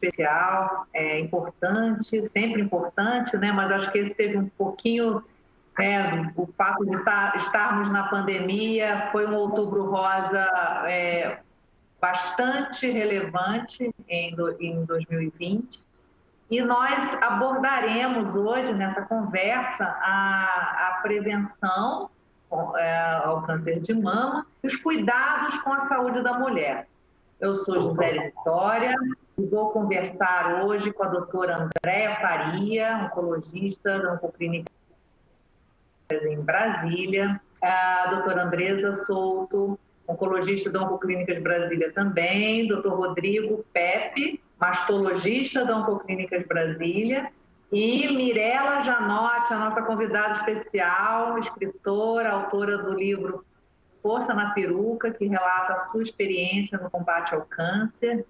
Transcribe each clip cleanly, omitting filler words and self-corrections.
especial, importante, sempre importante, né? Mas acho que esse teve um pouquinho, o fato de estarmos na pandemia, foi um Outubro Rosa bastante relevante em 2020. E nós abordaremos hoje, nessa conversa, a prevenção ao câncer de mama e os cuidados com a saúde da mulher. Eu sou Gisele Vitória e vou conversar hoje com a doutora Andréa Faria, oncologista da Oncoclínica em Brasília, a doutora Andresa Souto, oncologista da Oncoclínicas de Brasília também, doutor Rodrigo Pepe, mastologista da Oncoclínicas Brasília, e Mirela Janotti, a nossa convidada especial, escritora, autora do livro Força na Peruca, que relata a sua experiência no combate ao câncer,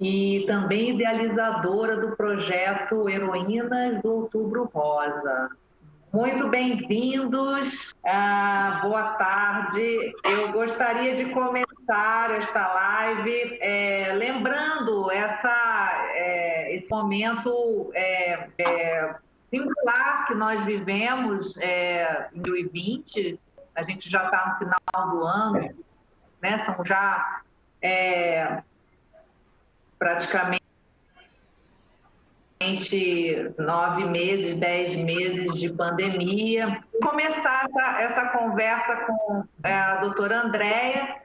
e também idealizadora do projeto Heroínas do Outubro Rosa. Muito bem-vindos, boa tarde. Eu gostaria de começar esta live lembrando esse momento singular que nós vivemos em 2020. A gente já está no final do ano, né? São já praticamente 9 meses, 10 meses de pandemia. Vou começar essa conversa com a doutora Andréa,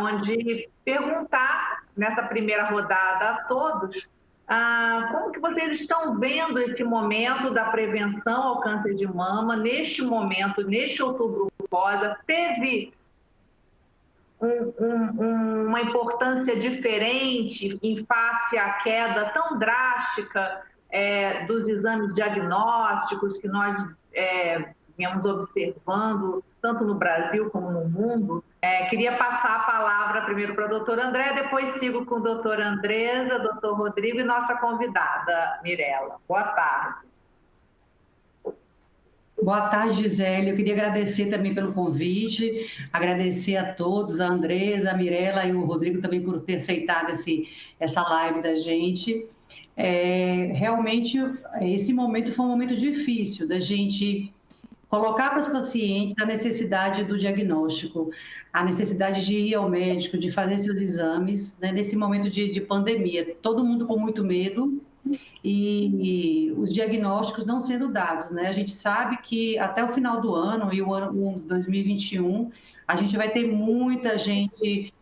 onde perguntar, nessa primeira rodada, a todos, como que vocês estão vendo esse momento da prevenção ao câncer de mama, neste momento, neste Outubro Rosa? Teve uma importância diferente em face à queda tão drástica dos exames diagnósticos que nós viemos observando, tanto no Brasil como no mundo? Queria passar a palavra primeiro para a doutora Andréa, depois sigo com a doutora Andresa, doutor Rodrigo e nossa convidada, Mirela. Boa tarde. Boa tarde, Gisele. Eu queria agradecer também pelo convite, agradecer a todos, a Andresa, a Mirela e o Rodrigo também por ter aceitado essa live da gente. Realmente, esse momento foi um momento difícil da gente colocar para os pacientes a necessidade do diagnóstico, a necessidade de ir ao médico, de fazer seus exames, né, nesse momento de pandemia. Todo mundo com muito medo, e os diagnósticos não sendo dados, né? A gente sabe que até o final do ano, e o ano 2021, a gente vai ter muita gente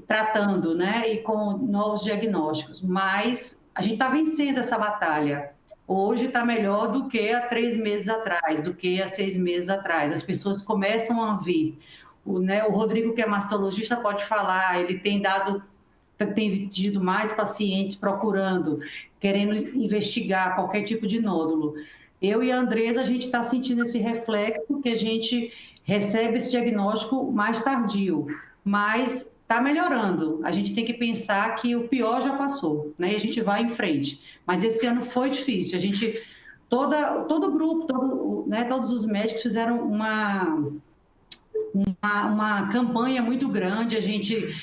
tratando, né? E com novos diagnósticos, mas a gente está vencendo essa batalha. Hoje está melhor do que há 3 meses atrás, do que há 6 meses atrás. As pessoas começam a vir. O Rodrigo, que é mastologista, pode falar, ele tem tido mais pacientes procurando, querendo investigar qualquer tipo de nódulo. Eu e a Andresa, a gente está sentindo esse reflexo que a gente recebe esse diagnóstico mais tardio, mas está melhorando. A gente tem que pensar que o pior já passou, né? E a gente vai em frente. Mas esse ano foi difícil. A gente, todo o grupo, né, todos os médicos fizeram uma campanha muito grande. A gente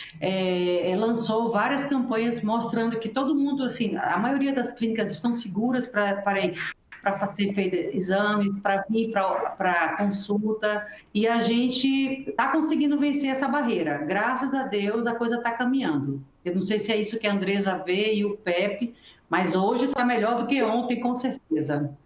lançou várias campanhas mostrando que todo mundo, assim, a maioria das clínicas estão seguras para ser feito exames, para vir para consulta, e a gente está conseguindo vencer essa barreira. Graças a Deus, a coisa está caminhando. Eu não sei se é isso que a Andresa vê e o Pepe, mas hoje está melhor do que ontem, com certeza.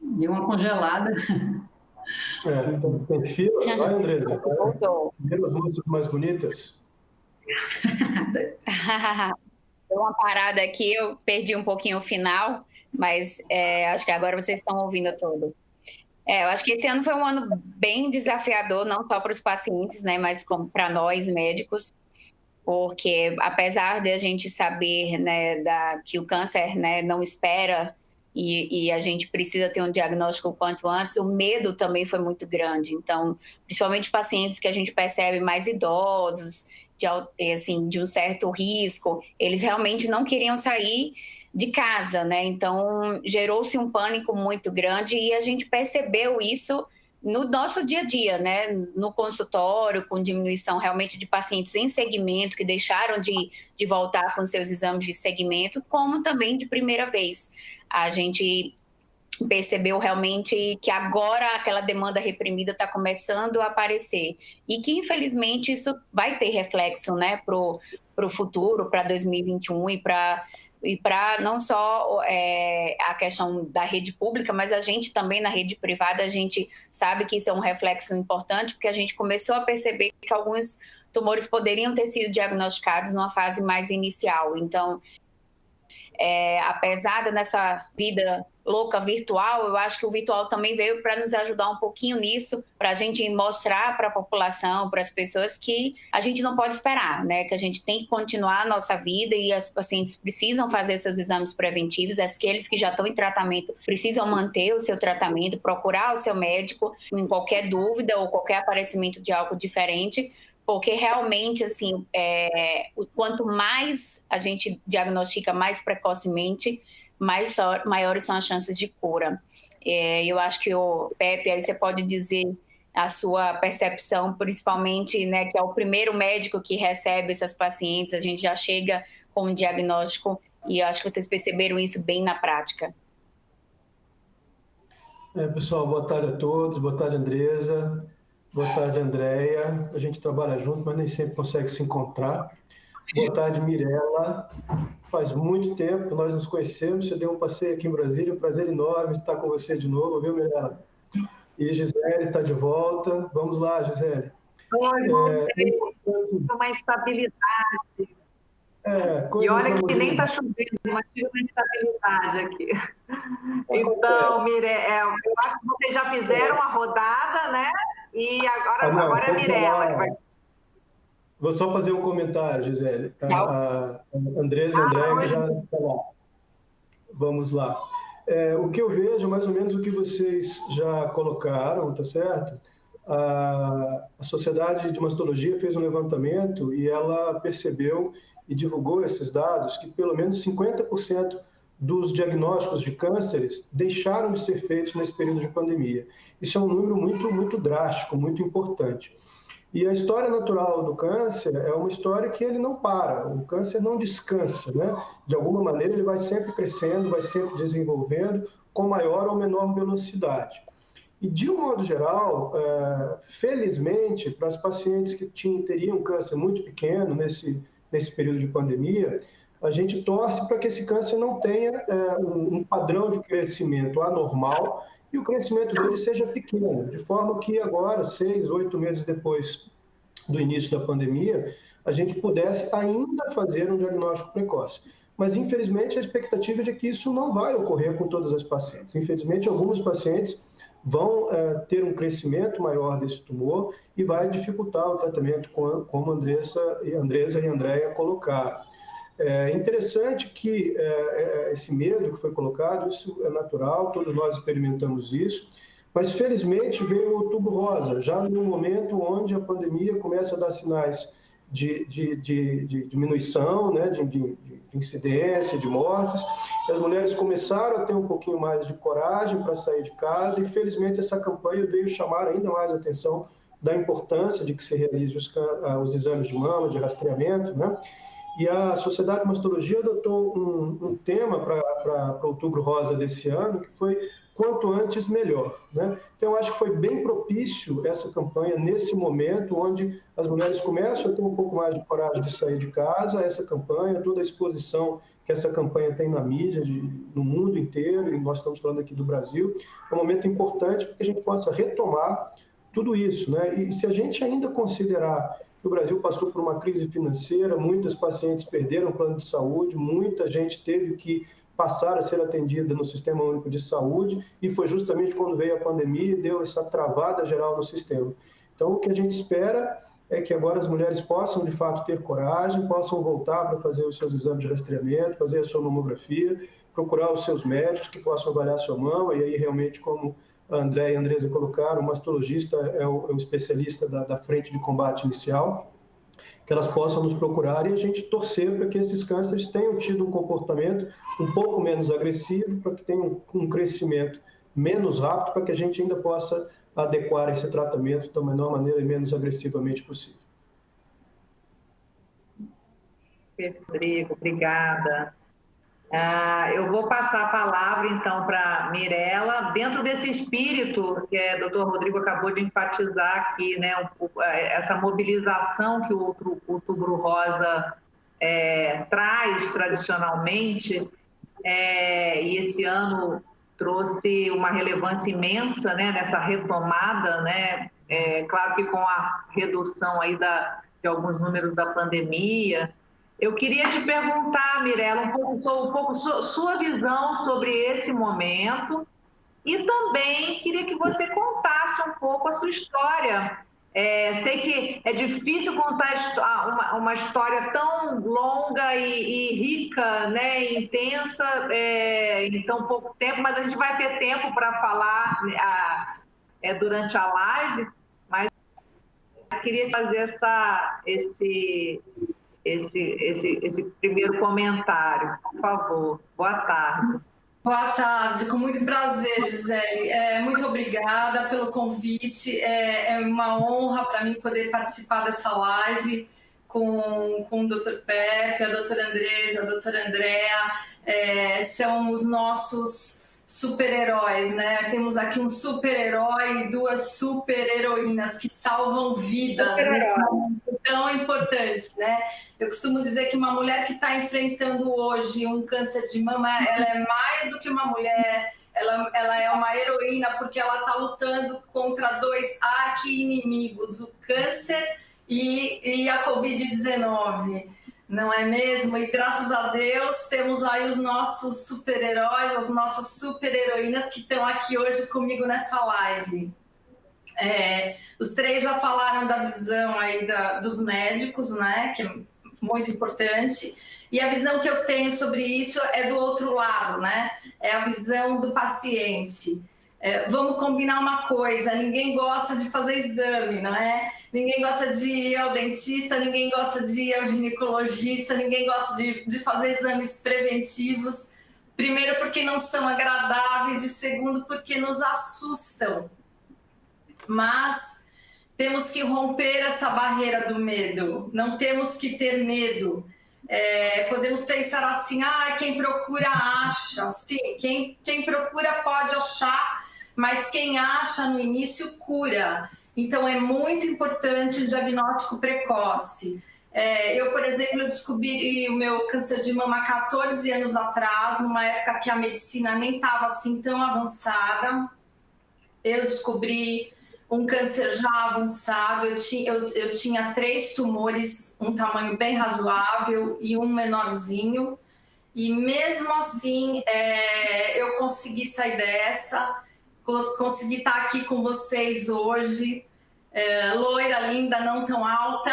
Deu uma congelada. Tem fila? Vai, Andresa. Primeiro as músicas mais bonitas. Deu uma parada aqui, eu perdi um pouquinho o final, mas acho que agora vocês estão ouvindo todos. Eu acho que esse ano foi um ano bem desafiador, não só para os pacientes, né, mas como para nós, médicos, porque apesar de a gente saber, né, que o câncer, né, não espera, e a gente precisa ter um diagnóstico o quanto antes, o medo também foi muito grande. Então, principalmente pacientes que a gente percebe mais idosos, de um certo risco, eles realmente não queriam sair, de casa, né? Então, gerou-se um pânico muito grande e a gente percebeu isso no nosso dia a dia, né? No consultório, com diminuição realmente de pacientes em segmento, que deixaram de voltar com seus exames de segmento, como também de primeira vez. A gente percebeu realmente que agora aquela demanda reprimida está começando a aparecer e que, infelizmente, isso vai ter reflexo, né, para o futuro, para 2021 e para não só a questão da rede pública, mas a gente também na rede privada, a gente sabe que isso é um reflexo importante, porque a gente começou a perceber que alguns tumores poderiam ter sido diagnosticados numa fase mais inicial. Então, apesar dessa vida louca virtual, eu acho que o virtual também veio para nos ajudar um pouquinho nisso, para a gente mostrar para a população, para as pessoas que a gente não pode esperar, né? Que a gente tem que continuar a nossa vida e as pacientes precisam fazer seus exames preventivos, aqueles que já estão em tratamento precisam manter o seu tratamento, procurar o seu médico em qualquer dúvida ou qualquer aparecimento de algo diferente, porque realmente, assim, quanto mais a gente diagnostica mais precocemente, maiores são as chances de cura. Eu acho que o Pepe, aí você pode dizer a sua percepção, principalmente, né, que é o primeiro médico que recebe essas pacientes, a gente já chega com um diagnóstico, e eu acho que vocês perceberam isso bem na prática. Pessoal, boa tarde a todos, boa tarde, Andresa. Boa tarde, Andréia. A gente trabalha junto, mas nem sempre consegue se encontrar. Boa tarde, Mirela. Faz muito tempo que nós nos conhecemos. Você deu um passeio aqui em Brasília. Um prazer enorme estar com você de novo, viu, Mirela? E Gisele está de volta. Vamos lá, Gisele. Oi, voltei. Uma estabilidade. E olha que nem está chovendo, mas tive uma estabilidade aqui. Então, Mirela, eu acho que vocês já fizeram a rodada, né? E agora é a Mirela que vai... Vou só fazer um comentário, Gisele. A Andresa e a Andréia que já falaram. Vamos lá. O que eu vejo é mais ou menos o que vocês já colocaram, tá certo? A Sociedade de Mastologia fez um levantamento e ela percebeu e divulgou esses dados que pelo menos 50% dos diagnósticos de cânceres deixaram de ser feitos nesse período de pandemia. Isso é um número muito, muito drástico, muito importante. E a história natural do câncer é uma história que ele não para, o câncer não descansa, né? De alguma maneira ele vai sempre crescendo, vai sempre desenvolvendo com maior ou menor velocidade. E de um modo geral, felizmente, para as pacientes que teriam câncer muito pequeno nesse período de pandemia, a gente torce para que esse câncer não tenha um padrão de crescimento anormal e o crescimento dele seja pequeno, de forma que agora, 6, 8 meses depois do início da pandemia, a gente pudesse ainda fazer um diagnóstico precoce. Mas, infelizmente, a expectativa é de que isso não vai ocorrer com todas as pacientes. Infelizmente, alguns pacientes vão ter um crescimento maior desse tumor e vai dificultar o tratamento, como a Andresa e a Andréia colocaram. É interessante que esse medo que foi colocado, isso é natural, todos nós experimentamos isso, mas felizmente veio o Outubro Rosa, já no momento onde a pandemia começa a dar sinais de diminuição, né, de incidência, de mortes, e as mulheres começaram a ter um pouquinho mais de coragem para sair de casa, e felizmente essa campanha veio chamar ainda mais a atenção da importância de que se realize os exames de mama, de rastreamento, né? E a Sociedade de Mastologia adotou um tema para o Outubro Rosa desse ano, que foi quanto antes melhor, né? Então, eu acho que foi bem propício essa campanha nesse momento, onde as mulheres começam a ter um pouco mais de coragem de sair de casa, essa campanha, toda a exposição que essa campanha tem na mídia, no mundo inteiro, e nós estamos falando aqui do Brasil, é um momento importante para que a gente possa retomar tudo isso, né? E se a gente ainda considerar que o Brasil passou por uma crise financeira, muitas pacientes perderam o plano de saúde, muita gente teve que passar a ser atendida no Sistema Único de Saúde, e foi justamente quando veio a pandemia e deu essa travada geral no sistema. Então, o que a gente espera é que agora as mulheres possam, de fato, ter coragem, possam voltar para fazer os seus exames de rastreamento, fazer a sua mamografia, procurar os seus médicos que possam avaliar a sua mama, e aí realmente, como a Andréia e a Andresa colocaram, o mastologista é o especialista da frente de combate inicial, que elas possam nos procurar e a gente torcer para que esses cânceres tenham tido um comportamento um pouco menos agressivo, para que tenham um crescimento menos rápido, para que a gente ainda possa adequar esse tratamento da menor maneira e menos agressivamente possível. Rodrigo, obrigada. Eu vou passar a palavra, então, para a Mirella, dentro desse espírito que o doutor Rodrigo acabou de enfatizar aqui, né, essa mobilização que o Outubro Rosa traz tradicionalmente, e esse ano trouxe uma relevância imensa, né, nessa retomada, né, claro que com a redução aí de alguns números da pandemia. Eu queria te perguntar, Mirella, um pouco sua visão sobre esse momento e também queria que você contasse um pouco a sua história. Sei que é difícil contar uma história tão longa e rica, né, e intensa em tão pouco tempo, mas a gente vai ter tempo para falar durante a live, mas queria fazer esse primeiro comentário, por favor. Boa tarde. Boa tarde, com muito prazer, Gisele. Muito obrigada pelo convite. É uma honra para mim poder participar dessa live com o Dr. Pepe, a doutora Andresa, a doutora Andrea. São os nossos super-heróis, né? Temos aqui um super-herói e duas super-heroínas que salvam vidas nesse momento tão importante, né? Eu costumo dizer que uma mulher que está enfrentando hoje um câncer de mama, ela é mais do que uma mulher, ela é uma heroína, porque ela está lutando contra dois arqui-inimigos, o câncer e a Covid-19. Não é mesmo? E graças a Deus temos aí os nossos super-heróis, as nossas super-heroínas que estão aqui hoje comigo nessa live. Os três já falaram da visão aí dos médicos, né? Que é muito importante. E a visão que eu tenho sobre isso é do outro lado, né? É a visão do paciente. Vamos combinar uma coisa, ninguém gosta de fazer exame, não é? Ninguém gosta de ir ao dentista, ninguém gosta de ir ao ginecologista, ninguém gosta de fazer exames preventivos. Primeiro, porque não são agradáveis e segundo, porque nos assustam. Mas temos que romper essa barreira do medo, não temos que ter medo. Podemos pensar assim, quem procura acha. Sim, quem procura pode achar, mas quem acha no início cura. Então é muito importante o diagnóstico precoce. Eu, por exemplo, descobri o meu câncer de mama há 14 anos atrás, numa época que a medicina nem estava assim tão avançada. Eu descobri um câncer já avançado, eu tinha 3 tumores, um tamanho bem razoável e um menorzinho, e mesmo assim eu consegui sair dessa, consegui estar aqui com vocês hoje, loira, linda, não tão alta,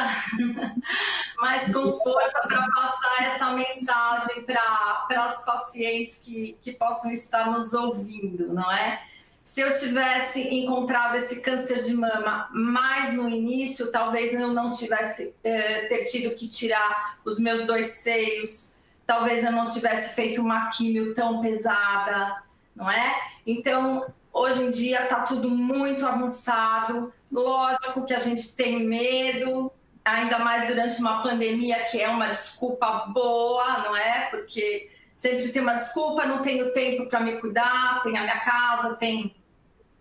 mas com força para passar essa mensagem para as pacientes que possam estar nos ouvindo, não é? Se eu tivesse encontrado esse câncer de mama mais no início, talvez eu não tivesse ter tido que tirar os meus 2 seios, talvez eu não tivesse feito uma químio tão pesada, não é? Então, hoje em dia está tudo muito avançado, lógico que a gente tem medo, ainda mais durante uma pandemia, que é uma desculpa boa, não é? Porque sempre tem uma desculpa, não tenho tempo para me cuidar, tem a minha casa, tem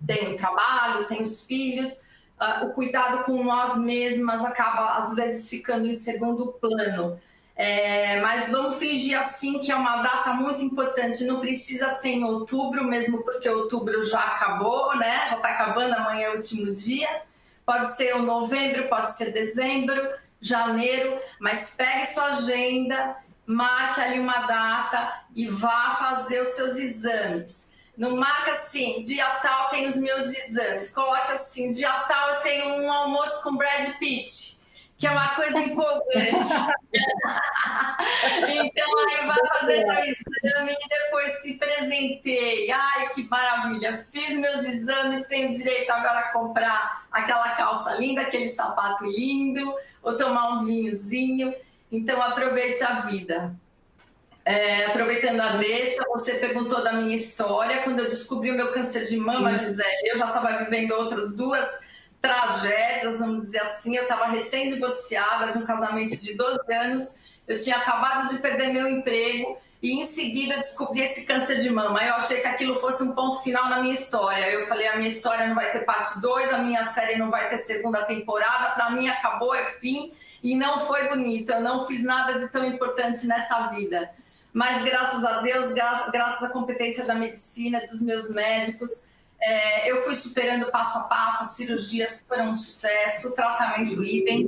o trabalho, tem os filhos. O cuidado com nós mesmas acaba, às vezes, ficando em segundo plano. Mas vamos fingir assim que é uma data muito importante. Não precisa ser em outubro, mesmo porque outubro já acabou, né? Já está acabando, amanhã é o último dia. Pode ser em novembro, pode ser dezembro, janeiro, mas pegue sua agenda, marque ali uma data e vá fazer os seus exames. Não marca assim, dia tal tem os meus exames. Coloca assim, dia tal eu tenho um almoço com Brad Pitt. que é uma coisa empolgante. Então, aí vai fazer seu exame e depois se presenteie. Ai, que maravilha! Fiz meus exames, tenho direito agora a comprar aquela calça linda, aquele sapato lindo, ou tomar um vinhozinho. Então, aproveite a vida. Aproveitando a deixa, você perguntou da minha história. Quando eu descobri o meu câncer de mama, Gisele, eu já estava vivendo outras 2 tragédias, vamos dizer assim. Eu estava recém-divorciada de um casamento de 12 anos, eu tinha acabado de perder meu emprego e em seguida descobri esse câncer de mama. Eu achei que aquilo fosse um ponto final na minha história. Eu falei, a minha história não vai ter parte 2, a minha série não vai ter segunda temporada, para mim acabou, é fim, e não foi bonito. Eu não fiz nada de tão importante nessa vida. Mas graças a Deus, graças à competência da medicina, dos meus médicos, eu fui superando passo a passo, as cirurgias foram um sucesso, o tratamento idem,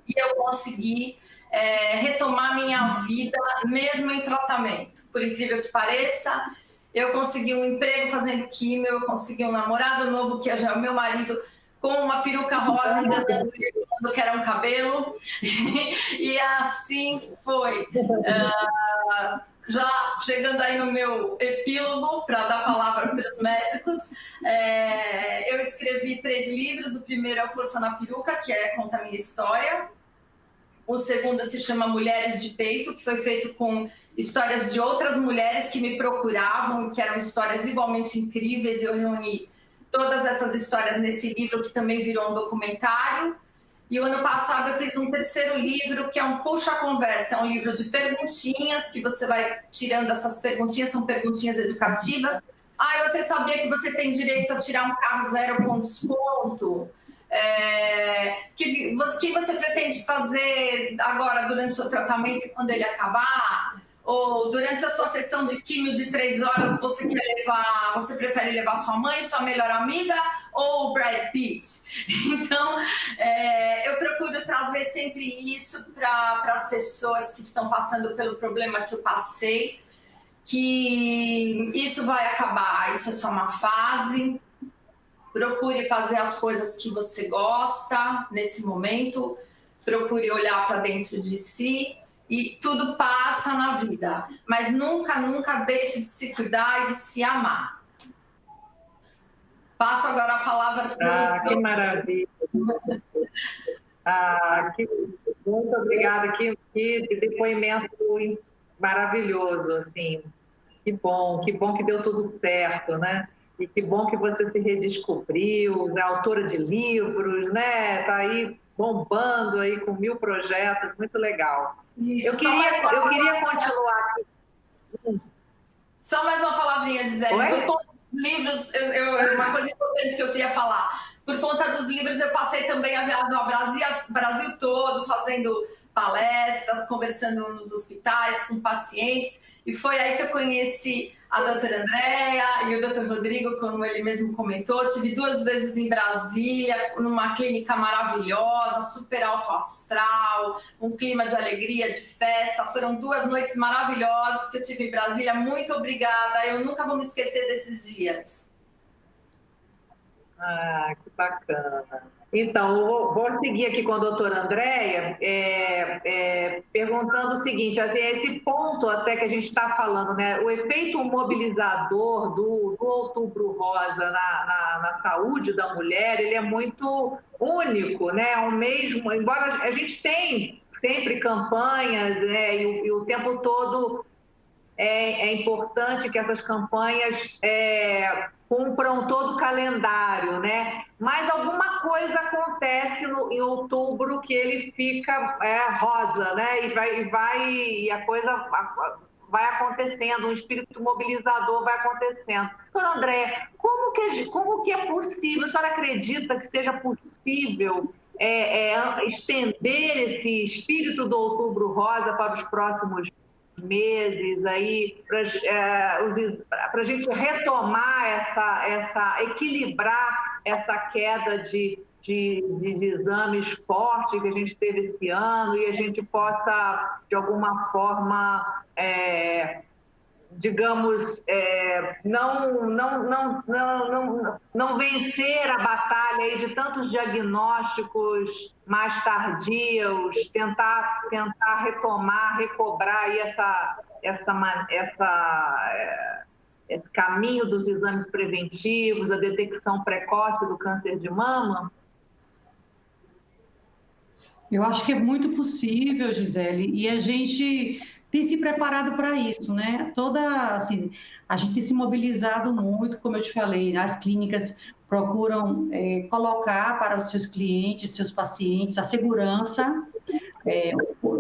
e eu consegui retomar minha vida mesmo em tratamento. Por incrível que pareça, eu consegui um emprego fazendo químio, eu consegui um namorado novo, que já é o meu marido, com uma peruca rosa, enganando ele, falando que era um cabelo, e assim foi. Já chegando aí no meu epílogo, para dar a palavra para os médicos, eu escrevi 3 livros. O primeiro é o Força na Peruca, que conta a minha história. O segundo se chama Mulheres de Peito, que foi feito com histórias de outras mulheres que me procuravam e que eram histórias igualmente incríveis. Eu reuni todas essas histórias nesse livro, que também virou um documentário. E o ano passado eu fiz um 3º livro, que é um Puxa-Conversa. É um livro de perguntinhas, que você vai tirando essas perguntinhas, são perguntinhas educativas. Você sabia que você tem direito a tirar um carro 0 com desconto? Que você pretende fazer agora durante o seu tratamento e quando ele acabar? Ou durante a sua sessão de químio de 3 horas, você prefere levar sua mãe, sua melhor amiga ou o Brad Pitt? Então, eu procuro trazer sempre isso para as pessoas que estão passando pelo problema que eu passei, que isso vai acabar, isso é só uma fase. Procure fazer as coisas que você gosta nesse momento, procure olhar para dentro de si. E tudo passa na vida, mas nunca, nunca deixe de se cuidar e de se amar. Passo agora a palavra para os... Que maravilha! Muito obrigada, que depoimento maravilhoso, assim. Que bom que deu tudo certo, né? E que bom que você se redescobriu, é autora de livros, né? Está aí bombando aí com 1000 projetos, muito legal. Isso, eu queria continuar aqui. Só mais uma palavrinha, Gisele. Por conta dos livros, uma coisa importante que eu queria falar. Por conta dos livros, eu passei também a viajar o Brasil todo, fazendo palestras, conversando nos hospitais com pacientes. E foi aí que eu conheci a doutora Andréia e o doutor Rodrigo, como ele mesmo comentou. Tive 2 vezes em Brasília, numa clínica maravilhosa, super alto astral, um clima de alegria, de festa. Foram 2 noites maravilhosas que eu tive em Brasília. Muito obrigada. Eu nunca vou me esquecer desses dias. Que bacana. Então, vou seguir aqui com a doutora Andréia, perguntando o seguinte, esse ponto até que a gente está falando, né? O efeito mobilizador do Outubro Rosa na saúde da mulher, ele é muito único, né? Embora a gente tenha sempre campanhas, e o tempo todo é importante que essas campanhas cumpram todo o calendário, né? Mas alguma coisa acontece em outubro que ele fica rosa, né? E a coisa vai acontecendo, um espírito mobilizador vai acontecendo. Dona Andréia, como que é possível, a senhora acredita que seja possível estender esse espírito do Outubro Rosa para os próximos meses aí para a gente retomar equilibrar essa queda de exames forte que a gente teve esse ano e a gente possa de alguma forma digamos, não vencer a batalha aí de tantos diagnósticos mais tardios, tentar retomar, recobrar aí esse caminho dos exames preventivos, da detecção precoce do câncer de mama? Eu acho que é muito possível, Gisele, e a gente tem se preparado para isso, né? Assim, a gente tem se mobilizado muito, como eu te falei, as clínicas procuram colocar para os seus clientes, seus pacientes, a segurança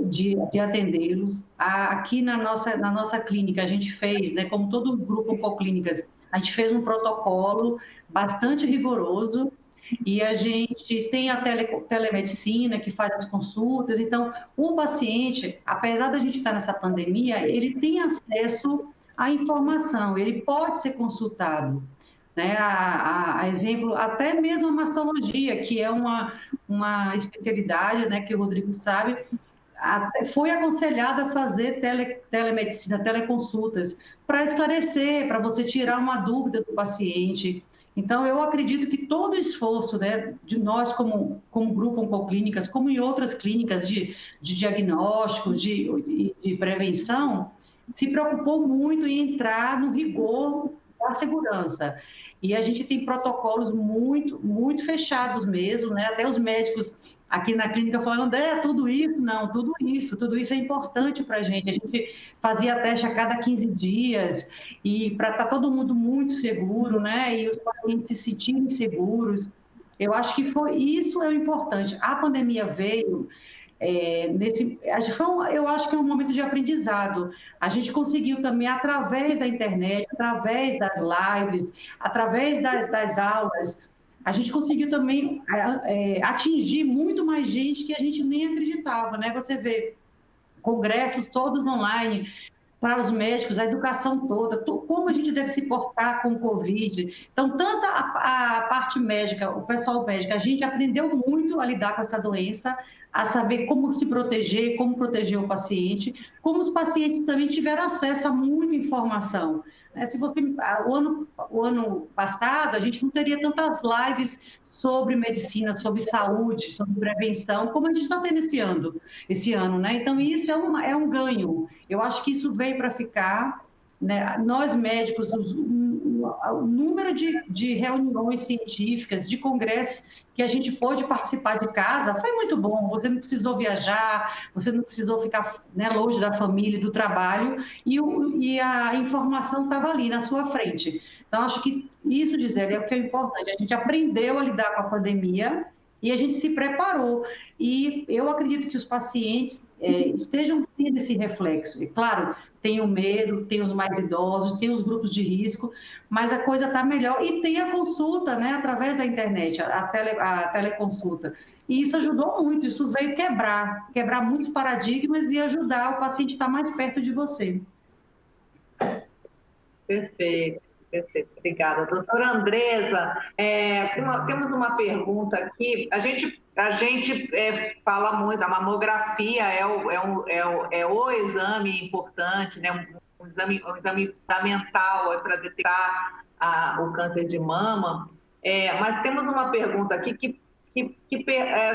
de atendê-los. Aqui na nossa clínica, a gente fez, né, como todo grupo Oncoclínicas, a gente fez um protocolo bastante rigoroso, e a gente tem a telemedicina que faz as consultas. Então, o paciente, apesar da gente estar nessa pandemia, ele tem acesso à informação, ele pode ser consultado, né? A exemplo, até mesmo a mastologia, que é uma especialidade, né, que o Rodrigo sabe, foi aconselhado a fazer telemedicina, teleconsultas, para esclarecer, para você tirar uma dúvida do paciente. Então, eu acredito que todo o esforço, né, de nós como grupo Oncoclínicas, como em outras clínicas de diagnóstico, de prevenção, se preocupou muito em entrar no rigor da segurança. E a gente tem protocolos muito, muito fechados mesmo, né? Até os médicos aqui na clínica falando, André, tudo isso? Não, tudo isso é importante para a gente. A gente fazia teste a cada 15 dias, e para estar todo mundo muito seguro, né? E os pacientes se sentirem seguros. Eu acho que isso é o importante. A pandemia veio eu acho que é um momento de aprendizado. A gente conseguiu também, através da internet, através das lives, através das aulas, a gente conseguiu também atingir muito mais gente que a gente nem acreditava, né? Você vê congressos todos online para os médicos, a educação toda, como a gente deve se portar com o Covid. Então, tanto a parte médica, o pessoal médico, a gente aprendeu muito a lidar com essa doença, a saber como se proteger, como proteger o paciente, como os pacientes também tiveram acesso a muita informação. Se o ano passado, a gente não teria tantas lives sobre medicina, sobre saúde, sobre prevenção, como a gente está tendo esse ano, né? Então, isso é um ganho. Eu acho que isso veio para ficar, né? Nós, médicos, o número de reuniões científicas, de congressos que a gente pôde participar de casa, foi muito bom. Você não precisou viajar, você não precisou ficar, né, longe da família, do trabalho, e a informação estava ali na sua frente. Então, acho que isso, Gisele, é o que é importante. A gente aprendeu a lidar com a pandemia e a gente se preparou. E eu acredito que os pacientes estejam tendo esse reflexo. E, claro, tem o medo, tem os mais idosos, tem os grupos de risco, mas a coisa está melhor. E tem a consulta, né, através da internet, a teleconsulta. E isso ajudou muito, isso veio quebrar muitos paradigmas e ajudar o paciente a estar mais perto de você. Perfeito. Perfeito, obrigada. Doutora Andresa, temos uma pergunta aqui. A gente fala muito, a mamografia é o exame importante, né? um exame fundamental para detectar o câncer de mama. Mas temos uma pergunta aqui que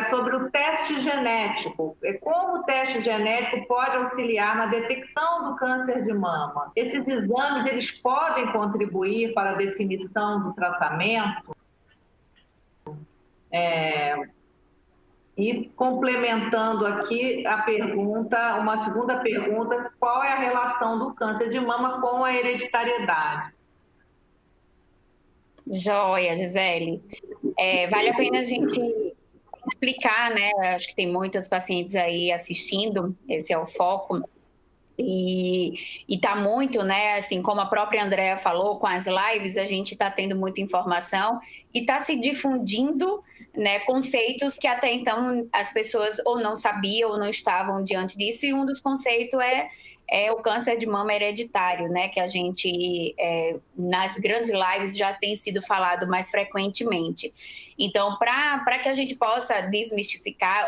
sobre o teste genético. Como o teste genético pode auxiliar na detecção do câncer de mama? Esses exames, eles podem contribuir para a definição do tratamento? E complementando aqui a pergunta, uma segunda pergunta, qual é a relação do câncer de mama com a hereditariedade? Joia, Gisele. Vale a pena a gente explicar, né? Acho que tem muitos pacientes aí assistindo, esse é o foco. E tá muito, né? Assim, como a própria Andréa falou, com as lives, a gente está tendo muita informação e está se difundindo, né, conceitos que até então as pessoas ou não sabiam ou não estavam diante disso. E um dos conceitos é o câncer de mama hereditário, né, que a gente, nas grandes lives, já tem sido falado mais frequentemente. Então, para que a gente possa desmistificar,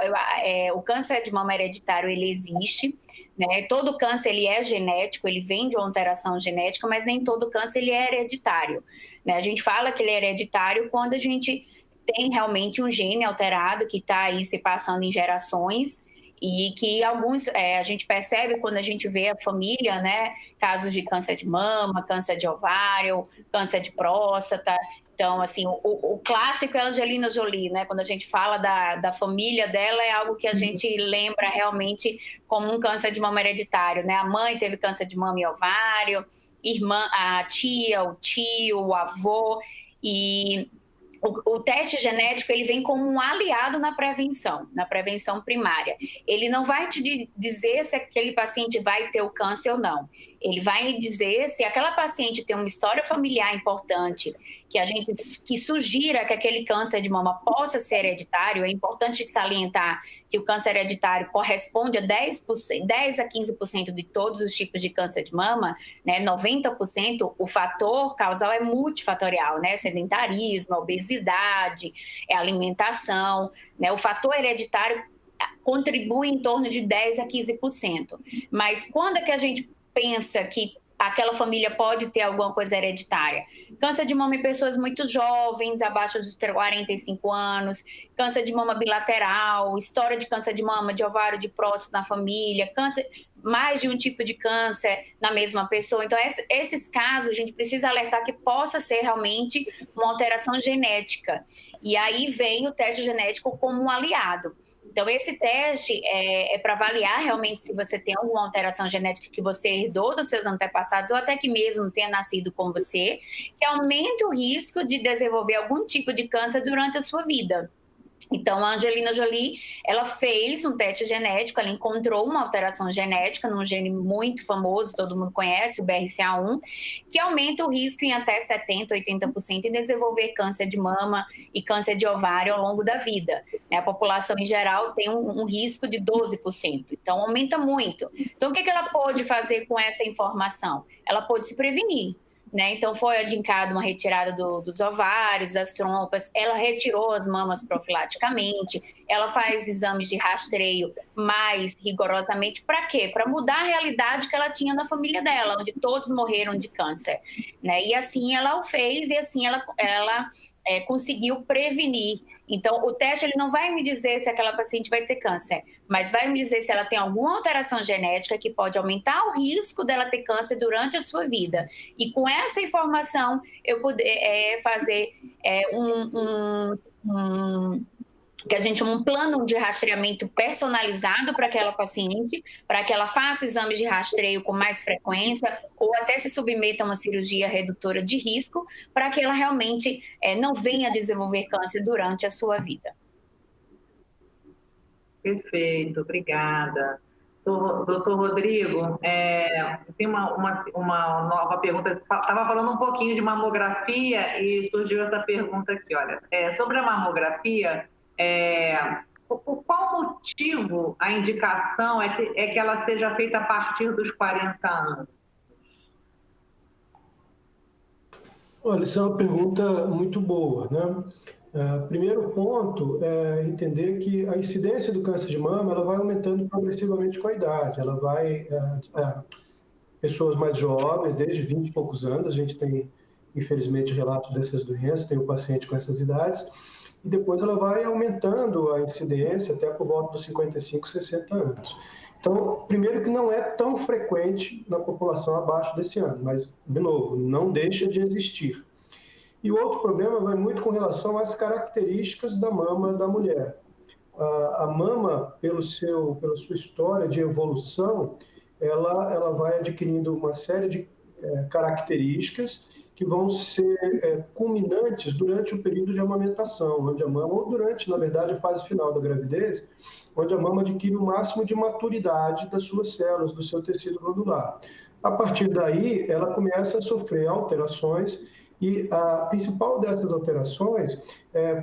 o câncer de mama hereditário, ele existe, né? Todo câncer ele é genético, ele vem de uma alteração genética, mas nem todo câncer ele é hereditário, né? A gente fala que ele é hereditário quando a gente tem realmente um gene alterado que está aí se passando em gerações, e que alguns, a gente percebe quando a gente vê a família, né, casos de câncer de mama, câncer de ovário, câncer de próstata. Então, assim, o clássico é a Angelina Jolie, né? Quando a gente fala da família dela, é algo que a gente lembra realmente como um câncer de mama hereditário, né? A mãe teve câncer de mama e ovário, a tia, o tio, o avô, e o teste genético ele vem como um aliado na prevenção primária. Ele não vai te dizer se aquele paciente vai ter o câncer ou não. Ele vai dizer se aquela paciente tem uma história familiar importante, que sugira que aquele câncer de mama possa ser hereditário. É importante salientar que o câncer hereditário corresponde a 10 a 15% de todos os tipos de câncer de mama, né? 90%, o fator causal é multifatorial, né? Sedentarismo, obesidade, alimentação, né? O fator hereditário contribui em torno de 10 a 15%. Mas quando é que a gente pensa que aquela família pode ter alguma coisa hereditária? Câncer de mama em pessoas muito jovens, abaixo dos 45 anos, câncer de mama bilateral, história de câncer de mama, de ovário, de próstata na família, mais de um tipo de câncer na mesma pessoa. Então, esses casos, a gente precisa alertar que possa ser realmente uma alteração genética. E aí vem o teste genético como um aliado. Então, esse teste é para avaliar realmente se você tem alguma alteração genética que você herdou dos seus antepassados, ou até que mesmo tenha nascido com você, que aumenta o risco de desenvolver algum tipo de câncer durante a sua vida. Então, a Angelina Jolie, ela fez um teste genético, ela encontrou uma alteração genética num gene muito famoso, todo mundo conhece, o BRCA1, que aumenta o risco em até 70%, 80% em desenvolver câncer de mama e câncer de ovário ao longo da vida. A população em geral tem um risco de 12%, então aumenta muito. Então, o que ela pôde fazer com essa informação? Ela pôde se prevenir. Né? Então, foi indicada uma retirada dos ovários, das trompas, ela retirou as mamas profilaticamente, ela faz exames de rastreio mais rigorosamente. Para quê? Para mudar a realidade que ela tinha na família dela, onde todos morreram de câncer. Né? E assim ela o fez, e assim ela conseguiu prevenir. Então, o teste ele não vai me dizer se aquela paciente vai ter câncer, mas vai me dizer se ela tem alguma alteração genética que pode aumentar o risco dela ter câncer durante a sua vida. E com essa informação, eu poder fazer que a gente chama um plano de rastreamento personalizado para aquela paciente, para que ela faça exames de rastreio com mais frequência, ou até se submeta a uma cirurgia redutora de risco, para que ela realmente não venha desenvolver câncer durante a sua vida. Perfeito, obrigada. Doutor Rodrigo, tem uma nova pergunta. Estava falando um pouquinho de mamografia e surgiu essa pergunta aqui, olha. Sobre a mamografia, qual motivo a indicação é que ela seja feita a partir dos 40 anos? Olha, essa é uma pergunta muito boa, né? Primeiro ponto é entender que a incidência do câncer de mama ela vai aumentando progressivamente com a idade. Ela vai... pessoas mais jovens, desde 20 e poucos anos, a gente tem, infelizmente, relatos dessas doenças, tem um paciente com essas idades, e depois ela vai aumentando a incidência até por volta dos 55, 60 anos. Então, primeiro que não é tão frequente na população abaixo desse ano, mas, de novo, não deixa de existir. E o outro problema vai muito com relação às características da mama da mulher. A mama, pela sua história de evolução, ela vai adquirindo uma série de características que vão ser culminantes durante o período de amamentação, onde a mama, ou durante, na verdade, a fase final da gravidez, onde a mama adquire o máximo de maturidade das suas células, do seu tecido glandular. A partir daí, ela começa a sofrer alterações E a principal dessas alterações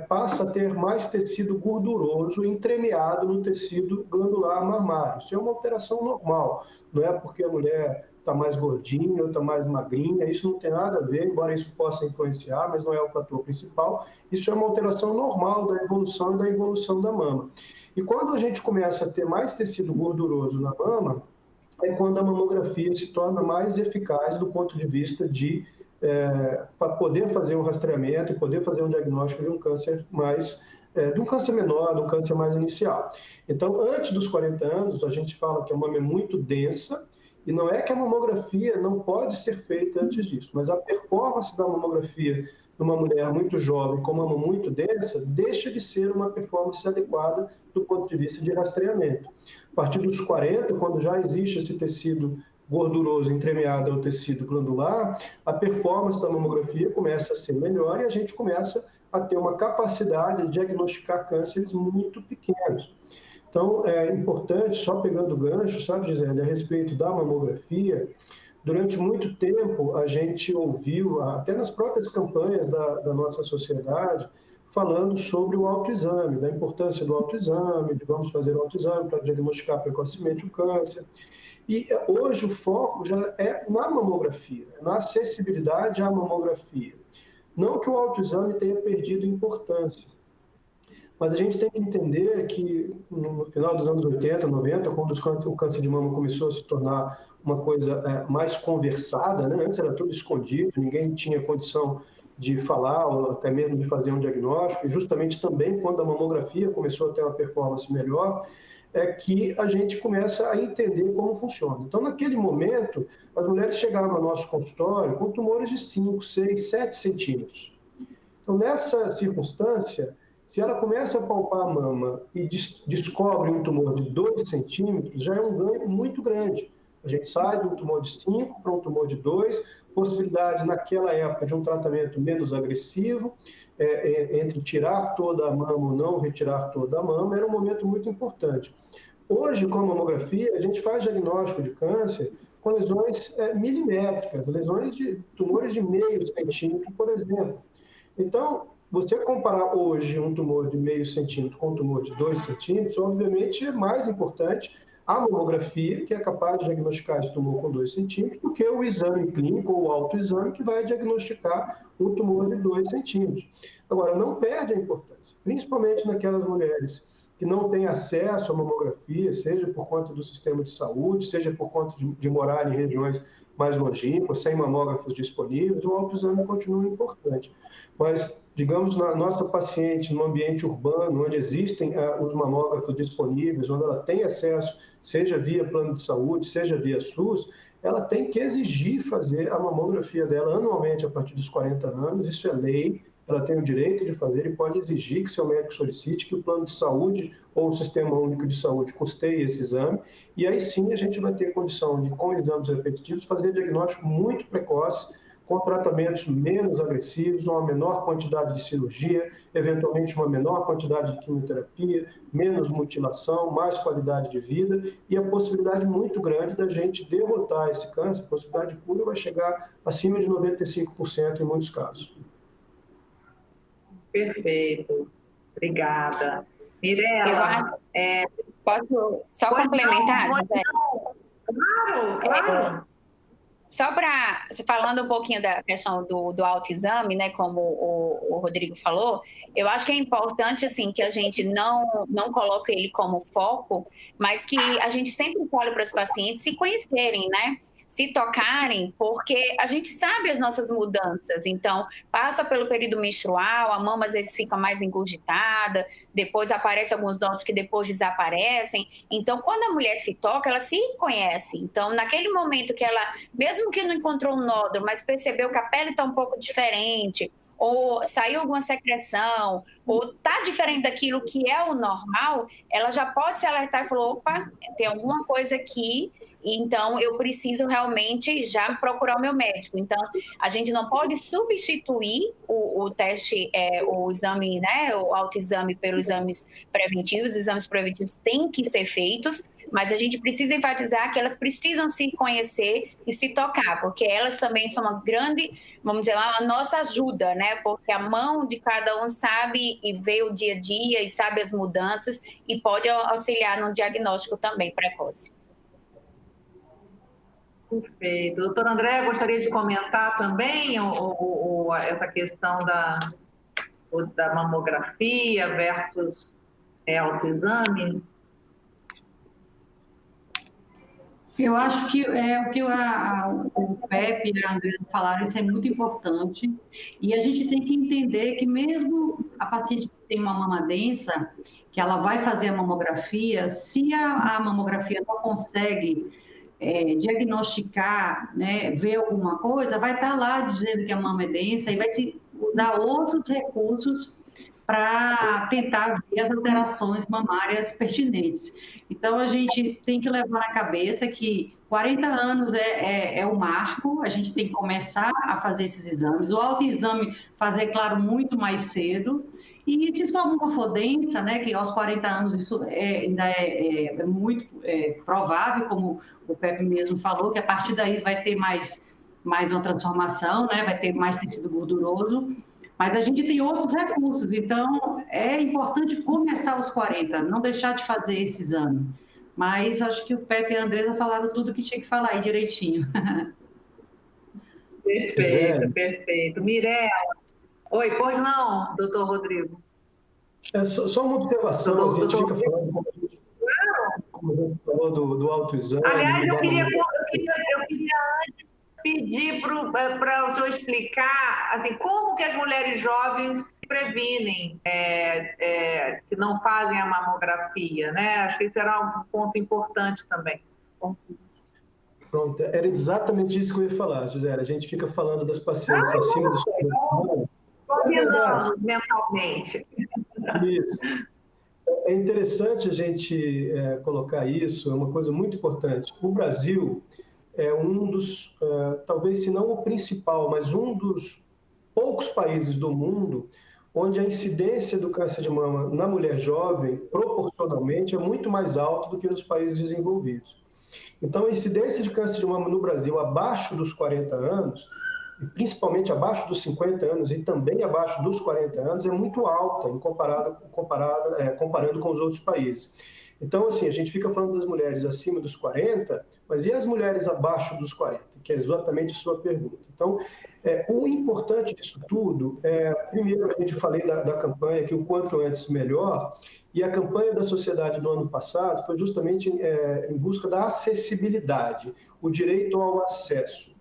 passa a ter mais tecido gorduroso entremeado no tecido glandular mamário. Isso é uma alteração normal, não é porque a mulher está mais gordinha ou está mais magrinha, isso não tem nada a ver, embora isso possa influenciar, mas não é o fator principal. Isso é uma alteração normal da evolução e da evolução da mama. E quando a gente começa a ter mais tecido gorduroso na mama, é quando a mamografia se torna mais eficaz do ponto de vista de para poder fazer um rastreamento e poder fazer um diagnóstico de um câncer de um câncer menor, de um câncer mais inicial. Então, antes dos 40 anos, a gente fala que a mama é muito densa, e não é que a mamografia não pode ser feita antes disso, mas a performance da mamografia numa mulher muito jovem com mama muito densa deixa de ser uma performance adequada do ponto de vista de rastreamento. A partir dos 40, quando já existe esse tecido gorduroso entremeado ao tecido glandular, a performance da mamografia começa a ser melhor e a gente começa a ter uma capacidade de diagnosticar cânceres muito pequenos. Então, é importante, só pegando o gancho, sabe, Gisele, a respeito da mamografia, durante muito tempo a gente ouviu, até nas próprias campanhas da nossa sociedade, falando sobre o autoexame, da importância do autoexame, de vamos fazer o autoexame para diagnosticar precocemente o câncer. E hoje o foco já é na mamografia, na acessibilidade à mamografia. Não que o autoexame tenha perdido importância, mas a gente tem que entender que no final dos anos 80, 90, quando o câncer de mama começou a se tornar uma coisa mais conversada, né? Antes era tudo escondido, ninguém tinha condição de falar ou até mesmo de fazer um diagnóstico, e justamente também quando a mamografia começou a ter uma performance melhor, é que a gente começa a entender como funciona. Então, naquele momento, as mulheres chegavam ao nosso consultório com tumores de 5, 6, 7 centímetros. Então, nessa circunstância, se ela começa a palpar a mama e descobre um tumor de 2 centímetros, já é um ganho muito grande. A gente sai de um tumor de 5 para um tumor de 2, possibilidade naquela época de um tratamento menos agressivo, entre tirar toda a mama ou não retirar toda a mama, era um momento muito importante. Hoje, com a mamografia, a gente faz diagnóstico de câncer com lesões milimétricas, lesões de tumores de meio centímetro, por exemplo. Então, você comparar hoje um tumor de meio centímetro com um tumor de 2 centímetros, obviamente é mais importante a mamografia, que é capaz de diagnosticar esse tumor com 2 centímetros, do que o exame clínico ou o autoexame, que vai diagnosticar um tumor de 2 centímetros. Agora, não perde a importância, principalmente naquelas mulheres que não têm acesso à mamografia, seja por conta do sistema de saúde, seja por conta de morar em regiões mais longínquas, sem mamógrafos disponíveis, o autoexame continua importante. Mas, digamos, na nossa paciente, no ambiente urbano, onde existem os mamógrafos disponíveis, onde ela tem acesso, seja via plano de saúde, seja via SUS, ela tem que exigir fazer a mamografia dela anualmente a partir dos 40 anos, isso é lei, ela tem o direito de fazer e pode exigir que seu médico solicite que o plano de saúde ou o Sistema Único de Saúde custeie esse exame, e aí sim a gente vai ter condição de, com exames repetitivos, fazer diagnóstico muito precoce, com tratamentos menos agressivos, uma menor quantidade de cirurgia, eventualmente uma menor quantidade de quimioterapia, menos mutilação, mais qualidade de vida e a possibilidade muito grande da gente derrotar esse câncer, a possibilidade de cura vai chegar acima de 95% em muitos casos. Perfeito. Obrigada. Mirela, posso só complementar? Não, claro. Só para, falando um pouquinho da questão do autoexame, né, como o Rodrigo falou, eu acho que é importante, assim, que a gente não coloque ele como foco, mas que a gente sempre fale para os pacientes se conhecerem, né? Se tocarem, porque a gente sabe as nossas mudanças. Então, passa pelo período menstrual, a mama às vezes fica mais engurgitada, depois aparecem alguns nódulos que depois desaparecem. Então, quando a mulher se toca, ela se conhece. Então, naquele momento que ela, mesmo que não encontrou um nódulo, mas percebeu que a pele está um pouco diferente, ou saiu alguma secreção, ou está diferente daquilo que é o normal, ela já pode se alertar e falar, opa, tem alguma coisa aqui, então eu preciso realmente já procurar o meu médico. Então, a gente não pode substituir o teste, o exame, né, o autoexame pelos exames preventivos. Os exames preventivos têm que ser feitos, mas a gente precisa enfatizar que elas precisam se conhecer e se tocar, porque elas também são uma grande, vamos dizer, a nossa ajuda, né? Porque a mão de cada um sabe e vê o dia a dia e sabe as mudanças e pode auxiliar no diagnóstico também precoce. Perfeito. Doutora Andréa, gostaria de comentar também essa questão da mamografia versus autoexame? Eu acho que o que o Pepe e a Andrea falaram, isso é muito importante, e a gente tem que entender que mesmo a paciente que tem uma mama densa, que ela vai fazer a mamografia, se a mamografia não consegue diagnosticar, né, ver alguma coisa, vai estar lá dizendo que a mama é densa e vai se usar outros recursos para tentar ver as alterações mamárias pertinentes. Então, a gente tem que levar na cabeça que 40 anos é o marco, a gente tem que começar a fazer esses exames. O autoexame fazer, claro, muito mais cedo. E se sua mama for densa, né, que aos 40 anos isso ainda é muito provável, como o Pepe mesmo falou, que a partir daí vai ter mais uma transformação, né, vai ter mais tecido gorduroso. Mas a gente tem outros recursos, então é importante começar aos 40, não deixar de fazer esse exame. Mas acho que o Pepe e a Andresa falaram tudo que tinha que falar aí direitinho. Perfeito, perfeito. Mirela. Oi, pois não, doutor Rodrigo? Só uma observação, a gente fica falando, como a gente falou do autoexame. Aliás, eu queria antes pedir para o senhor explicar assim, como que as mulheres jovens se previnem que não fazem a mamografia, né? Acho que isso era um ponto importante também. Pronto, era exatamente isso que eu ia falar, Gisele. A gente fica falando das pacientes acima dos 40 anos. Combinamos mentalmente. Isso. É interessante a gente colocar isso, é uma coisa muito importante. O Brasil é um dos, talvez se não o principal, mas um dos poucos países do mundo onde a incidência do câncer de mama na mulher jovem, proporcionalmente, é muito mais alta do que nos países desenvolvidos. Então, a incidência de câncer de mama no Brasil abaixo dos 40 anos, e principalmente abaixo dos 50 anos e também abaixo dos 40 anos, é muito alta comparando com os outros países. Então, assim, a gente fica falando das mulheres acima dos 40, mas e as mulheres abaixo dos 40? Que é exatamente a sua pergunta. Então, o importante disso tudo primeiro, a gente falei da campanha, que o quanto antes melhor, e a campanha da sociedade no ano passado foi justamente em busca da acessibilidade, o direito ao acesso.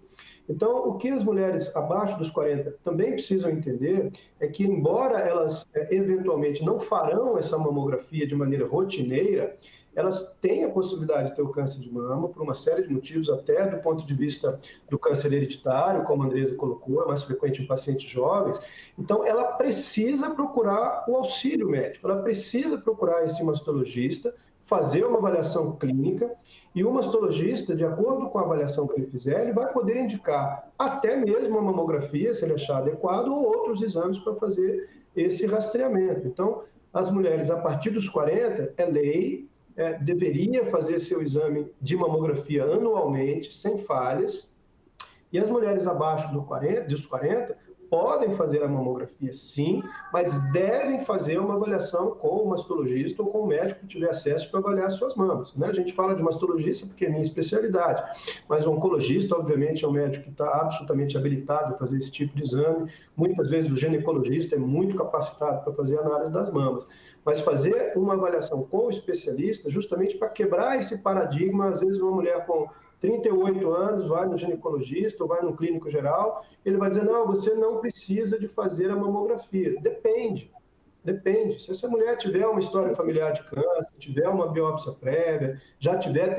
Então, o que as mulheres abaixo dos 40 também precisam entender é que, embora elas eventualmente não farão essa mamografia de maneira rotineira, elas têm a possibilidade de ter o câncer de mama por uma série de motivos, até do ponto de vista do câncer hereditário, como a Andresa colocou, é mais frequente em pacientes jovens. Então, ela precisa procurar o auxílio médico, ela precisa procurar esse mastologista, fazer uma avaliação clínica, e o mastologista, de acordo com a avaliação que ele fizer, ele vai poder indicar até mesmo a mamografia, se ele achar adequado, ou outros exames para fazer esse rastreamento. Então, as mulheres a partir dos 40, é lei, deveria fazer seu exame de mamografia anualmente, sem falhas, e as mulheres abaixo dos 40 podem fazer a mamografia, sim, mas devem fazer uma avaliação com o mastologista ou com o médico que tiver acesso para avaliar suas mamas, né? A gente fala de mastologista porque é minha especialidade, mas o oncologista, obviamente, é um médico que está absolutamente habilitado a fazer esse tipo de exame. Muitas vezes o ginecologista é muito capacitado para fazer a análise das mamas, mas fazer uma avaliação com o especialista justamente para quebrar esse paradigma. Às vezes uma mulher com 38 anos, vai no ginecologista ou vai no clínico geral, ele vai dizer, não, você não precisa de fazer a mamografia. Depende. Se essa mulher tiver uma história familiar de câncer, tiver uma biópsia prévia, já tiver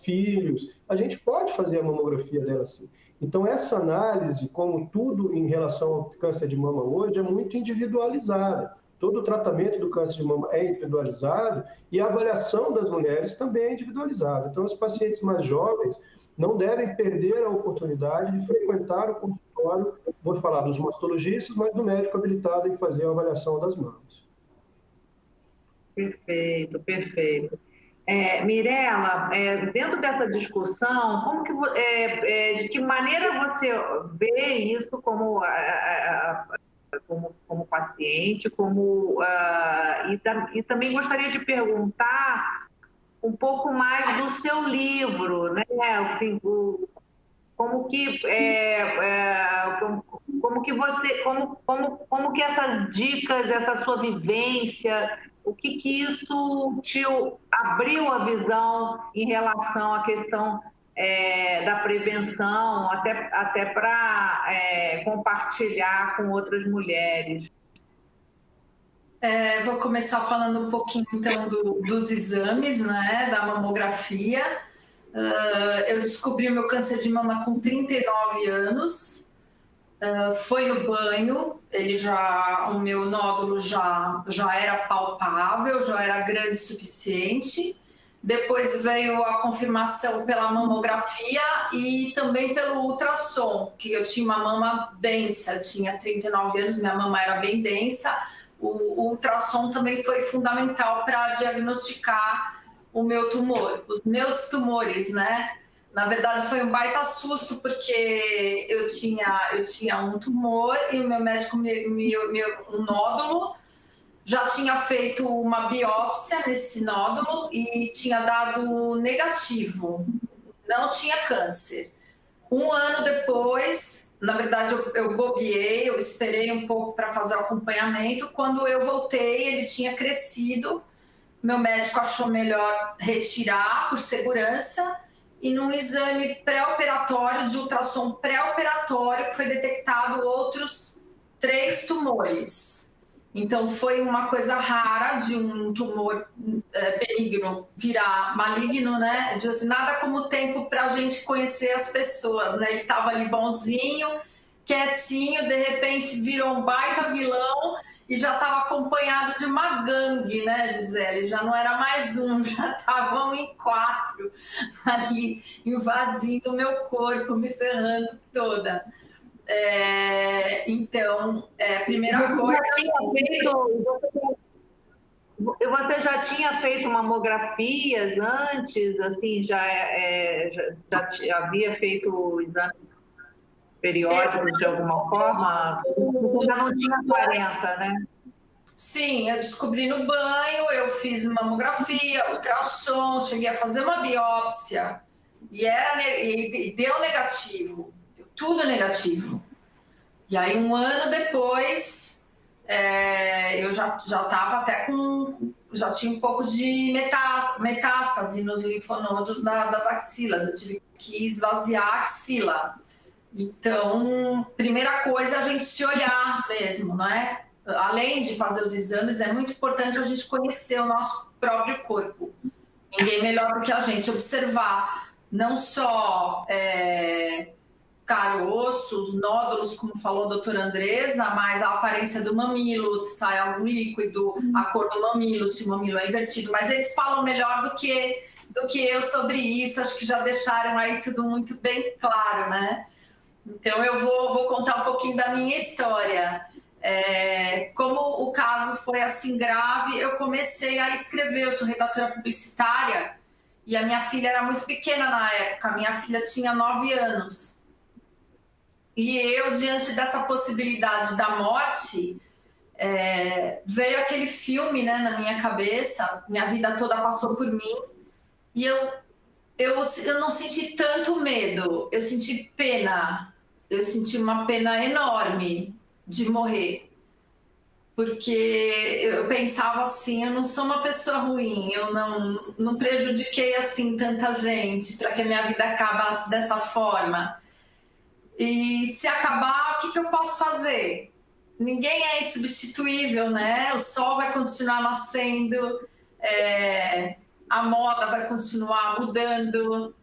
filhos, a gente pode fazer a mamografia dela sim. Então, essa análise, como tudo em relação ao câncer de mama hoje, é muito individualizada. Todo o tratamento do câncer de mama é individualizado e a avaliação das mulheres também é individualizada. Então, os pacientes mais jovens não devem perder a oportunidade de frequentar o consultório, vou falar dos mastologistas, mas do médico habilitado em fazer a avaliação das mamas. Perfeito, perfeito. Mirela, dentro dessa discussão, de que maneira você vê isso como paciente, e também gostaria de perguntar um pouco mais do seu livro, né? Assim, como que essas dicas, essa sua vivência, o que isso te abriu a visão em relação à questão da prevenção, até para compartilhar com outras mulheres? Vou começar falando um pouquinho, então, dos exames, né, da mamografia. Eu descobri o meu câncer de mama com 39 anos. Foi no banho, o meu nódulo já era palpável, já era grande o suficiente. Depois veio a confirmação pela mamografia e também pelo ultrassom, que eu tinha uma mama densa, eu tinha 39 anos, minha mama era bem densa. O ultrassom também foi fundamental para diagnosticar o meu tumor, os meus tumores, né? Na verdade, foi um baita susto, porque eu tinha um tumor e o meu médico, um nódulo, já tinha feito uma biópsia nesse nódulo e tinha dado negativo, não tinha câncer. Um ano depois, na verdade, eu bobeei, eu esperei um pouco para fazer o acompanhamento. Quando eu voltei, ele tinha crescido. Meu médico achou melhor retirar por segurança. E num exame pré-operatório, de ultrassom pré-operatório, foi detectado outros 3 tumores. Então, foi uma coisa rara de um tumor benigno virar maligno, né? De assim, nada como tempo para a gente conhecer as pessoas, né? Ele estava ali bonzinho, quietinho, de repente virou um baita vilão e já estava acompanhado de uma gangue, né, Gisele? Já não era mais um, já estavam em 4 ali, invadindo o meu corpo, me ferrando toda. Então, a primeira coisa... Você já tinha feito mamografias antes? Assim, já havia feito exames periódicos de alguma forma? Você ainda não tinha 40, né? Sim, eu descobri no banho, eu fiz mamografia, ultrassom, cheguei a fazer uma biópsia e deu negativo, tudo negativo. E aí, um ano depois, eu já estava até já tinha um pouco de metástase nos linfonodos das axilas, eu tive que esvaziar a axila. Então, primeira coisa é a gente se olhar mesmo, não é? Além de fazer os exames, é muito importante a gente conhecer o nosso próprio corpo. Ninguém melhor do que a gente observar, não só caroços, nódulos, como falou a doutora Andresa, mas a aparência do mamilo, se sai algum líquido, a cor do mamilo, se o mamilo é invertido. Mas eles falam melhor do que eu sobre isso, acho que já deixaram aí tudo muito bem claro, né? Então, eu vou contar um pouquinho da minha história. Como o caso foi assim grave, eu comecei a escrever. Eu sou redatora publicitária e a minha filha era muito pequena na época. Minha filha tinha 9 anos. E eu, diante dessa possibilidade da morte, veio aquele filme, né, na minha cabeça. Minha vida toda passou por mim. E eu não senti tanto medo, eu senti pena. Eu senti uma pena enorme de morrer, porque eu pensava assim, eu não sou uma pessoa ruim, eu não prejudiquei assim tanta gente para que a minha vida acabasse dessa forma. E se acabar, o que eu posso fazer? Ninguém é insubstituível, né? O sol vai continuar nascendo, a moda vai continuar mudando,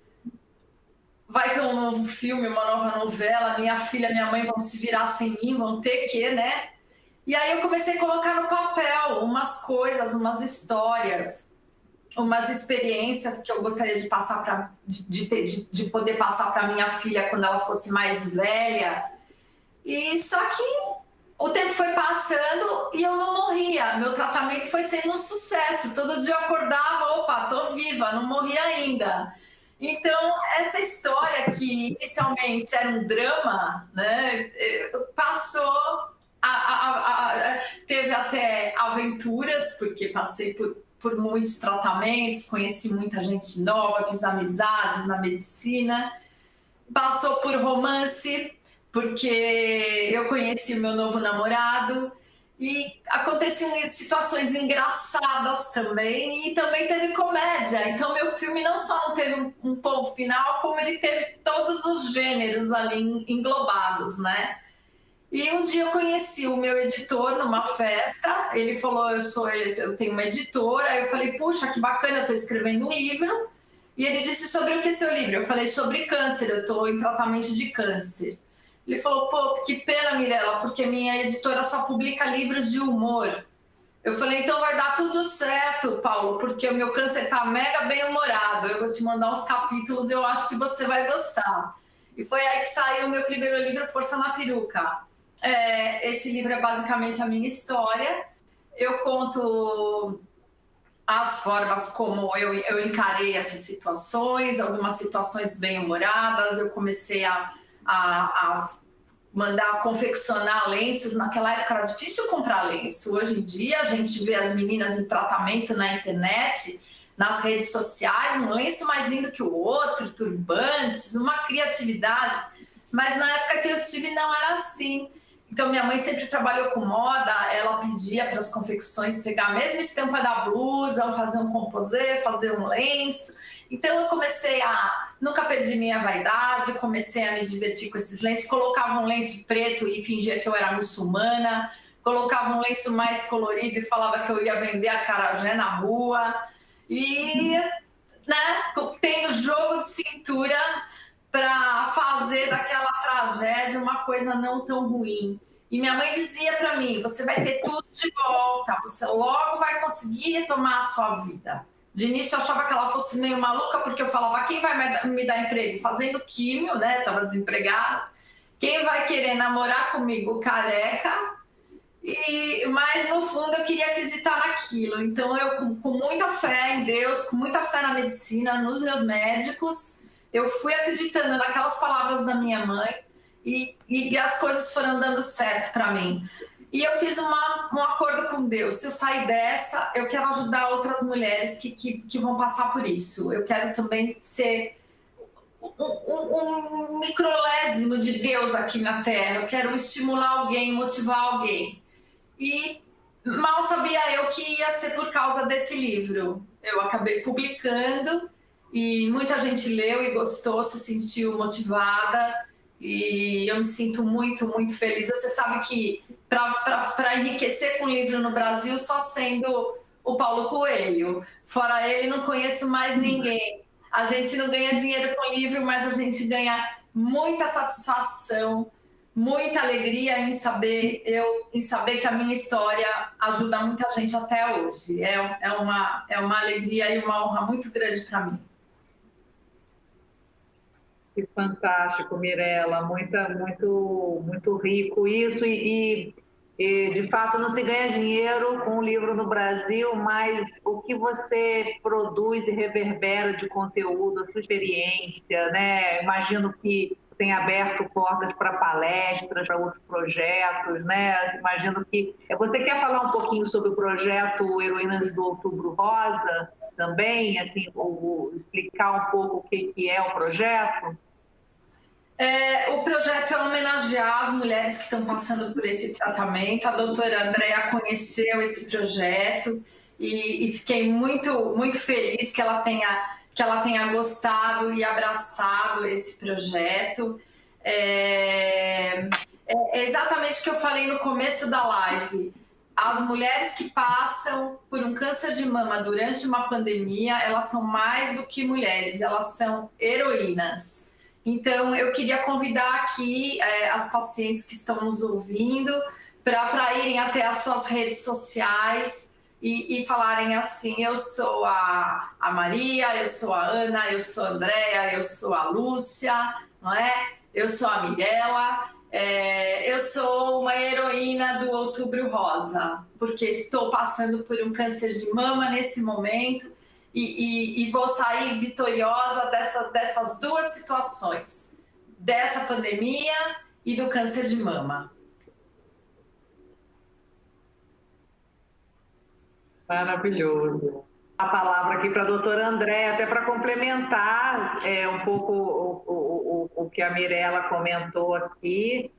vai ter um novo filme, uma nova novela, minha filha e minha mãe vão se virar sem mim, vão ter que, né? E aí eu comecei a colocar no papel umas coisas, umas histórias, umas experiências que eu gostaria de passar de poder passar para minha filha quando ela fosse mais velha. E só que o tempo foi passando e eu não morria. dia, meu tratamento foi sendo um sucesso. Todo dia eu acordava, opa, tô viva, não morri ainda. Então, essa história que inicialmente era um drama, né, passou, teve até aventuras, porque passei por muitos tratamentos, conheci muita gente nova, fiz amizades na medicina. Passou por romance, porque eu conheci o meu novo namorado. E aconteciam situações engraçadas também, e também teve comédia. Então, meu filme não só não teve um ponto final, como ele teve todos os gêneros ali englobados, né? E um dia eu conheci o meu editor numa festa, ele falou, eu tenho uma editora, aí eu falei, puxa, que bacana, eu estou escrevendo um livro. E ele disse, sobre o que é seu livro? Eu falei, sobre câncer, eu estou em tratamento de câncer. Ele falou, pô, que pena, Mirella, porque minha editora só publica livros de humor. Eu falei, então vai dar tudo certo, Paulo, porque o meu câncer está mega bem-humorado. Eu vou te mandar uns capítulos e eu acho que você vai gostar. E foi aí que saiu o meu primeiro livro, Força na Peruca. Esse livro é basicamente a minha história. Eu conto as formas como eu encarei essas situações, algumas situações bem-humoradas. Eu comecei a mandar confeccionar lenços. Naquela época era difícil comprar lenço. Hoje em dia a gente vê as meninas em tratamento na internet, nas redes sociais, um lenço mais lindo que o outro, turbantes, uma criatividade. Mas na época que eu tive não era assim. Então minha mãe sempre trabalhou com moda, ela pedia para as confecções pegar a mesma estampa da blusa, fazer um composê, fazer um lenço. Então eu comecei nunca perdi minha vaidade, comecei a me divertir com esses lenços, colocava um lenço preto e fingia que eu era muçulmana, colocava um lenço mais colorido e falava que eu ia vender acarajé na rua, e tendo jogo de cintura para fazer daquela tragédia uma coisa não tão ruim. E minha mãe dizia para mim, você vai ter tudo de volta, você logo vai conseguir retomar a sua vida. De início eu achava que ela fosse meio maluca, porque eu falava, quem vai me dar emprego? Fazendo químio, né? Estava desempregada. Quem vai querer namorar comigo careca? Mas no fundo eu queria acreditar naquilo. Então eu, com muita fé em Deus, com muita fé na medicina, nos meus médicos, eu fui acreditando naquelas palavras da minha mãe e as coisas foram dando certo para mim. E eu fiz um acordo com Deus. Se eu sair dessa, eu quero ajudar outras mulheres que vão passar por isso. Eu quero também ser um microlésimo de Deus aqui na Terra. Eu quero estimular alguém, motivar alguém. E mal sabia eu que ia ser por causa desse livro. Eu acabei publicando e muita gente leu e gostou, se sentiu motivada. E eu me sinto muito, muito feliz. Você sabe que para enriquecer com livro no Brasil, só sendo o Paulo Coelho. Fora ele, não conheço mais ninguém. A gente não ganha dinheiro com livro, mas a gente ganha muita satisfação, muita alegria em saber que a minha história ajuda muita gente até hoje. É uma alegria e uma honra muito grande para mim. Que fantástico, Mirella, muito rico isso e de fato não se ganha dinheiro com o livro no Brasil, mas o que você produz e reverbera de conteúdo, a sua experiência, né? Imagino que tem aberto portas para palestras, para outros projetos, né? Imagino que você quer falar um pouquinho sobre o projeto Heroínas do Outubro Rosa também, assim, ou explicar um pouco o que é o projeto? O projeto é homenagear as mulheres que estão passando por esse tratamento. A doutora Andréa conheceu esse projeto e fiquei muito, muito feliz que ela tenha gostado e abraçado esse projeto. É exatamente o que eu falei no começo da live. As mulheres que passam por um câncer de mama durante uma pandemia, elas são mais do que mulheres, elas são heroínas. Então, eu queria convidar aqui as pacientes que estão nos ouvindo para irem até as suas redes sociais e falarem assim, eu sou a Maria, eu sou a Ana, eu sou a Andréa, eu sou a Lúcia, não é? Eu sou a Mirella. Eu sou uma heroína do Outubro Rosa, porque estou passando por um câncer de mama nesse momento e vou sair vitoriosa dessas duas situações, dessa pandemia e do câncer de mama. Maravilhoso. A palavra aqui para a doutora Andréa, até para complementar um pouco o que a Mirella comentou aqui.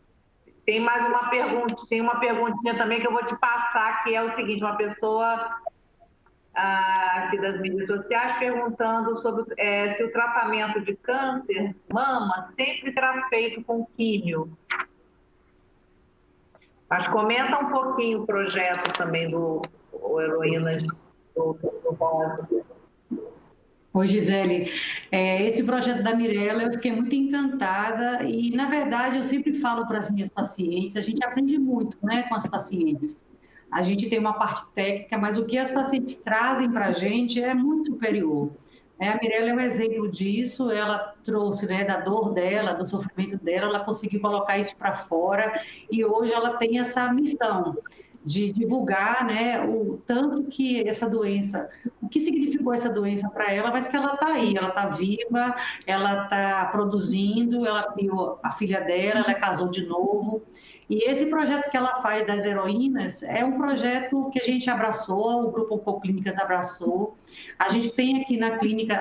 Tem mais uma pergunta, tem uma perguntinha também que eu vou te passar, que é o seguinte: uma pessoa aqui das mídias sociais perguntando sobre se o tratamento de câncer mama sempre será feito com químio. Mas comenta um pouquinho o projeto também do Heroínas do Rosa. Oi, Gisele. Esse projeto da Mirella, eu fiquei muito encantada e, na verdade, eu sempre falo para as minhas pacientes, a gente aprende muito, né, com as pacientes. A gente tem uma parte técnica, mas o que as pacientes trazem para a gente é muito superior. A Mirella é um exemplo disso, ela trouxe, né, da dor dela, do sofrimento dela, ela conseguiu colocar isso para fora e hoje ela tem essa missão de divulgar, né, o tanto que essa doença, o que significou essa doença para ela, mas que ela está aí, ela está viva, ela está produzindo, ela criou a filha dela, ela casou de novo. E esse projeto que ela faz das heroínas é um projeto que a gente abraçou, o Grupo Oncoclínicas abraçou. A gente tem aqui na clínica,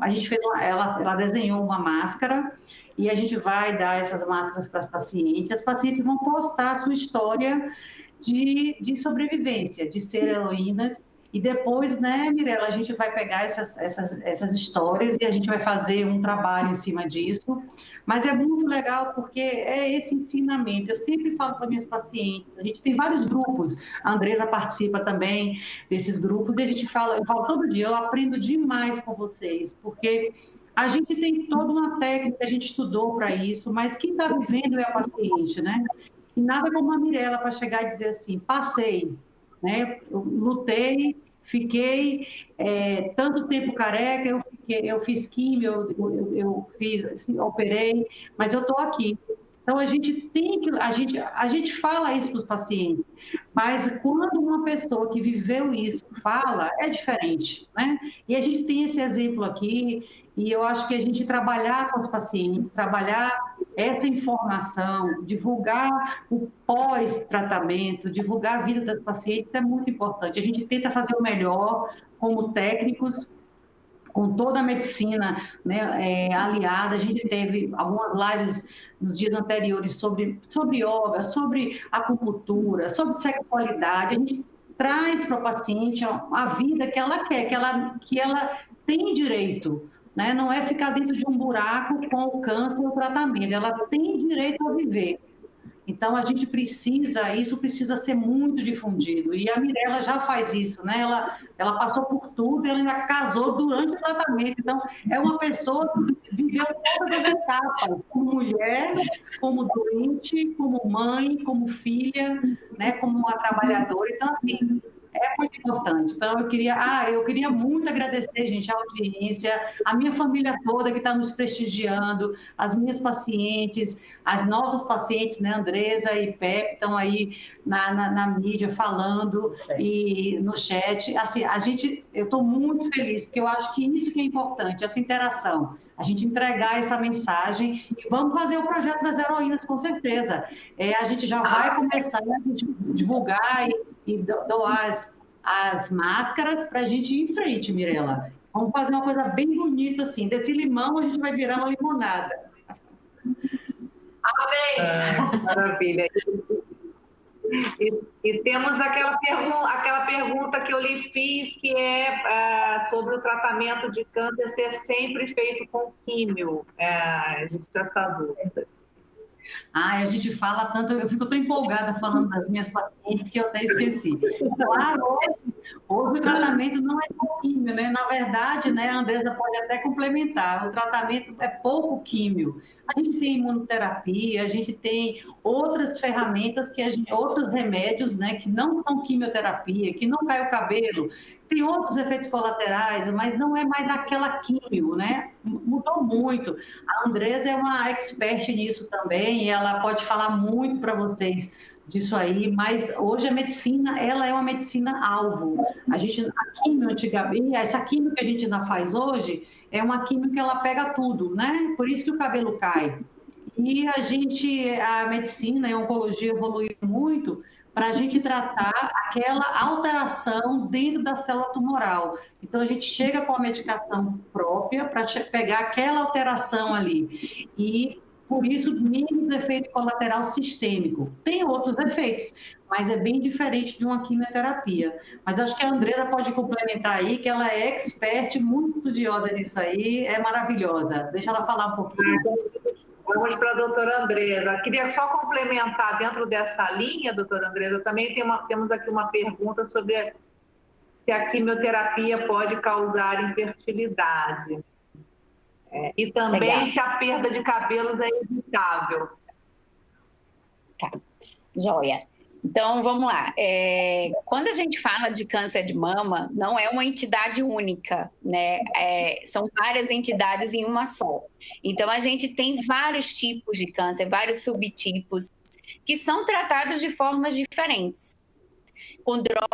a gente fez ela desenhou uma máscara e a gente vai dar essas máscaras para as pacientes. As pacientes vão postar a sua história de sobrevivência, de ser heroínas. E depois, né, Mirella, a gente vai pegar essas histórias e a gente vai fazer um trabalho em cima disso. Mas é muito legal porque é esse ensinamento. Eu sempre falo para minhas pacientes, a gente tem vários grupos, a Andresa participa também desses grupos, e a gente fala, eu falo todo dia, eu aprendo demais com vocês, porque a gente tem toda uma técnica, a gente estudou para isso, mas quem está vivendo é a paciente, né? E nada como a Mirella para chegar e dizer assim, passei, né? Eu lutei, fiquei tanto tempo careca, eu fiz químio, eu fiz, assim, operei, mas eu estou aqui. Então a gente tem que, a gente fala isso para os pacientes, mas quando uma pessoa que viveu isso fala, é diferente, né? E a gente tem esse exemplo aqui, e eu acho que a gente trabalhar com os pacientes, trabalhar essa informação, divulgar o pós-tratamento, divulgar a vida das pacientes é muito importante. A gente tenta fazer o melhor como técnicos, com toda a medicina, né, aliada. A gente teve algumas lives nos dias anteriores sobre yoga, sobre acupuntura, sobre sexualidade. A gente traz para o paciente a vida que ela quer, que ela tem direito, né? Não é ficar dentro de um buraco com o câncer ou o tratamento, ela tem direito a viver. Então, a gente isso precisa ser muito difundido. E a Mirella já faz isso, né? Ela passou por tudo, ela ainda casou durante o tratamento. Então, é uma pessoa que viveu todas as etapas, como mulher, como doente, como mãe, como filha, né? Como uma trabalhadora. Então, assim, é muito importante. Então, eu queria muito agradecer, gente, a audiência, a minha família toda que está nos prestigiando, as minhas pacientes, as nossas pacientes, né, Andresa e Pepe, estão aí na mídia falando e no chat. Assim, eu estou muito feliz, porque eu acho que isso que é importante, essa interação. A gente entregar essa mensagem e vamos fazer o projeto das heroínas, com certeza. A gente já vai começar a divulgar e doar as máscaras para a gente ir em frente, Mirella. Vamos fazer uma coisa bem bonita, assim. Desse limão a gente vai virar uma limonada. Amém! Maravilha. E temos aquela pergunta que eu lhe fiz, que é sobre o tratamento de câncer ser sempre feito com químio. Existe essa dúvida. A gente fala tanto, eu fico tão empolgada falando das minhas pacientes que eu até esqueci. Claro, Hoje o tratamento não é só químio, né? Na verdade, né, a Andresa pode até complementar, o tratamento é pouco químio. A gente tem imunoterapia, a gente tem outras ferramentas, outros remédios, né, que não são quimioterapia, que não cai o cabelo, tem outros efeitos colaterais, mas não é mais aquela químio, né? Mudou muito. A Andresa é uma expert nisso também, e ela pode falar muito para vocês disso aí, mas hoje a medicina, ela é uma medicina alvo. A químio antigamente, essa químio que a gente ainda faz hoje, é uma químio que ela pega tudo, né? Por isso que o cabelo cai. E a medicina e a oncologia evoluiu muito para a gente tratar aquela alteração dentro da célula tumoral. Então, a gente chega com a medicação própria para pegar aquela alteração ali. E, por isso, menos efeito colateral sistêmico. Tem outros efeitos, mas é bem diferente de uma quimioterapia. Mas acho que a Andresa pode complementar aí, que ela é expert, muito estudiosa nisso aí, é maravilhosa. Deixa ela falar um pouquinho. Vamos para a doutora Andresa. Queria só complementar dentro dessa linha, doutora Andresa, também temos aqui uma pergunta sobre se a quimioterapia pode causar infertilidade. E também Legal. se a perda de cabelos é evitável. Tá, joia. Então, vamos lá. Quando a gente fala de câncer de mama, não é uma entidade única, né? São várias entidades em uma só. Então, a gente tem vários tipos de câncer, vários subtipos, que são tratados de formas diferentes, com drogas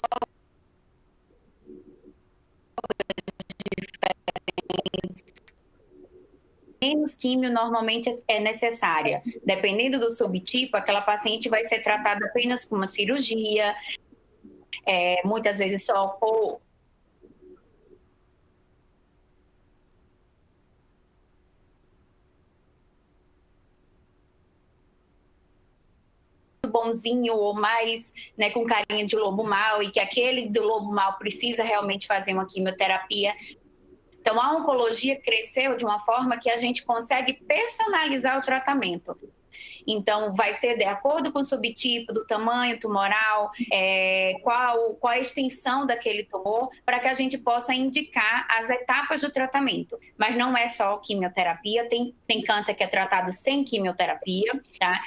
diferentes. Menos químio normalmente é necessária. Dependendo do subtipo, aquela paciente vai ser tratada apenas com uma cirurgia, muitas vezes só por bonzinho ou mais, né, com carinha de lobo mau, e que aquele do lobo mau precisa realmente fazer uma quimioterapia. Então, a oncologia cresceu de uma forma que a gente consegue personalizar o tratamento. Então, vai ser de acordo com o subtipo, do tamanho tumoral, qual a extensão daquele tumor, para que a gente possa indicar as etapas do tratamento. Mas não é só quimioterapia, tem câncer que é tratado sem quimioterapia, tá?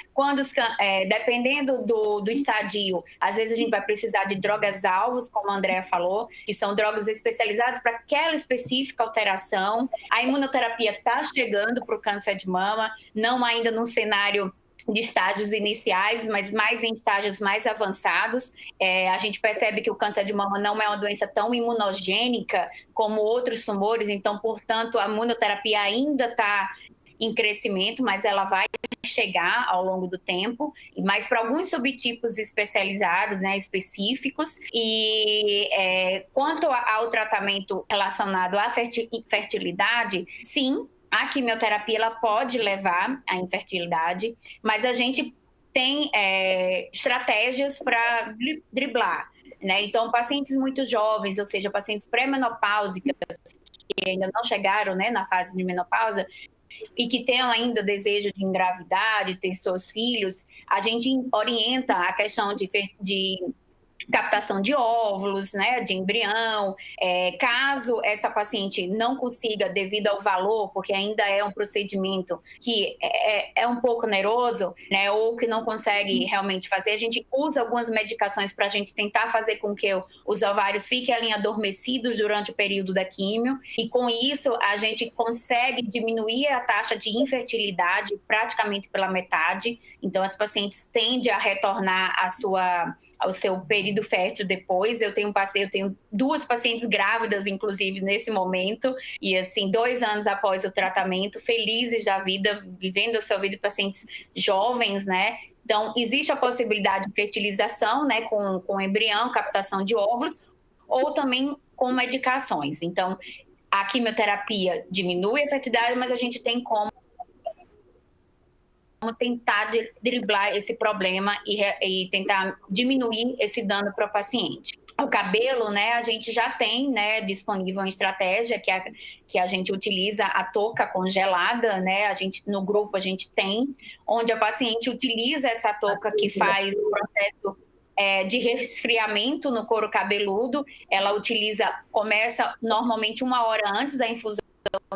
Dependendo do estadio, às vezes a gente vai precisar de drogas-alvos, como a Andrea falou, que são drogas especializadas para aquela específica alteração. A imunoterapia está chegando para o câncer de mama, não ainda num cenário de estágios iniciais, mas mais em estágios mais avançados. A gente percebe que o câncer de mama não é uma doença tão imunogênica como outros tumores, então, portanto, a imunoterapia ainda está em crescimento, mas ela vai chegar ao longo do tempo, mas para alguns subtipos especializados, né, específicos. E quanto ao tratamento relacionado à fertilidade, sim, a quimioterapia ela pode levar à infertilidade, mas a gente tem estratégias para driblar, né? Então, pacientes muito jovens, ou seja, pacientes pré-menopáusicas, que ainda não chegaram, né, na fase de menopausa, e que tenham ainda desejo de engravidar, de ter seus filhos, a gente orienta a questão de captação de óvulos, né, de embrião. Caso essa paciente não consiga, devido ao valor, porque ainda é um procedimento que é um pouco oneroso, né, ou que não consegue realmente fazer, a gente usa algumas medicações para a gente tentar fazer com que os ovários fiquem ali adormecidos durante o período da químio, e com isso a gente consegue diminuir a taxa de infertilidade praticamente pela metade. Então as pacientes tendem a retornar ao seu período fértil depois. Eu tenho duas pacientes grávidas, inclusive, nesse momento, e assim, 2 anos após o tratamento, felizes da vida, vivendo a sua vida, pacientes jovens, né? Então, existe a possibilidade de fertilização, né, com embrião, captação de óvulos, ou também com medicações. Então, a quimioterapia diminui a fertilidade, mas a gente tem como tentar driblar esse problema e tentar diminuir esse dano para o paciente. O cabelo, né, a gente já tem, né, disponível uma estratégia que a gente utiliza a touca congelada, né, no grupo a gente tem, onde a paciente utiliza essa touca que faz o processo de resfriamento no couro cabeludo. Ela começa normalmente 1 hora antes da infusão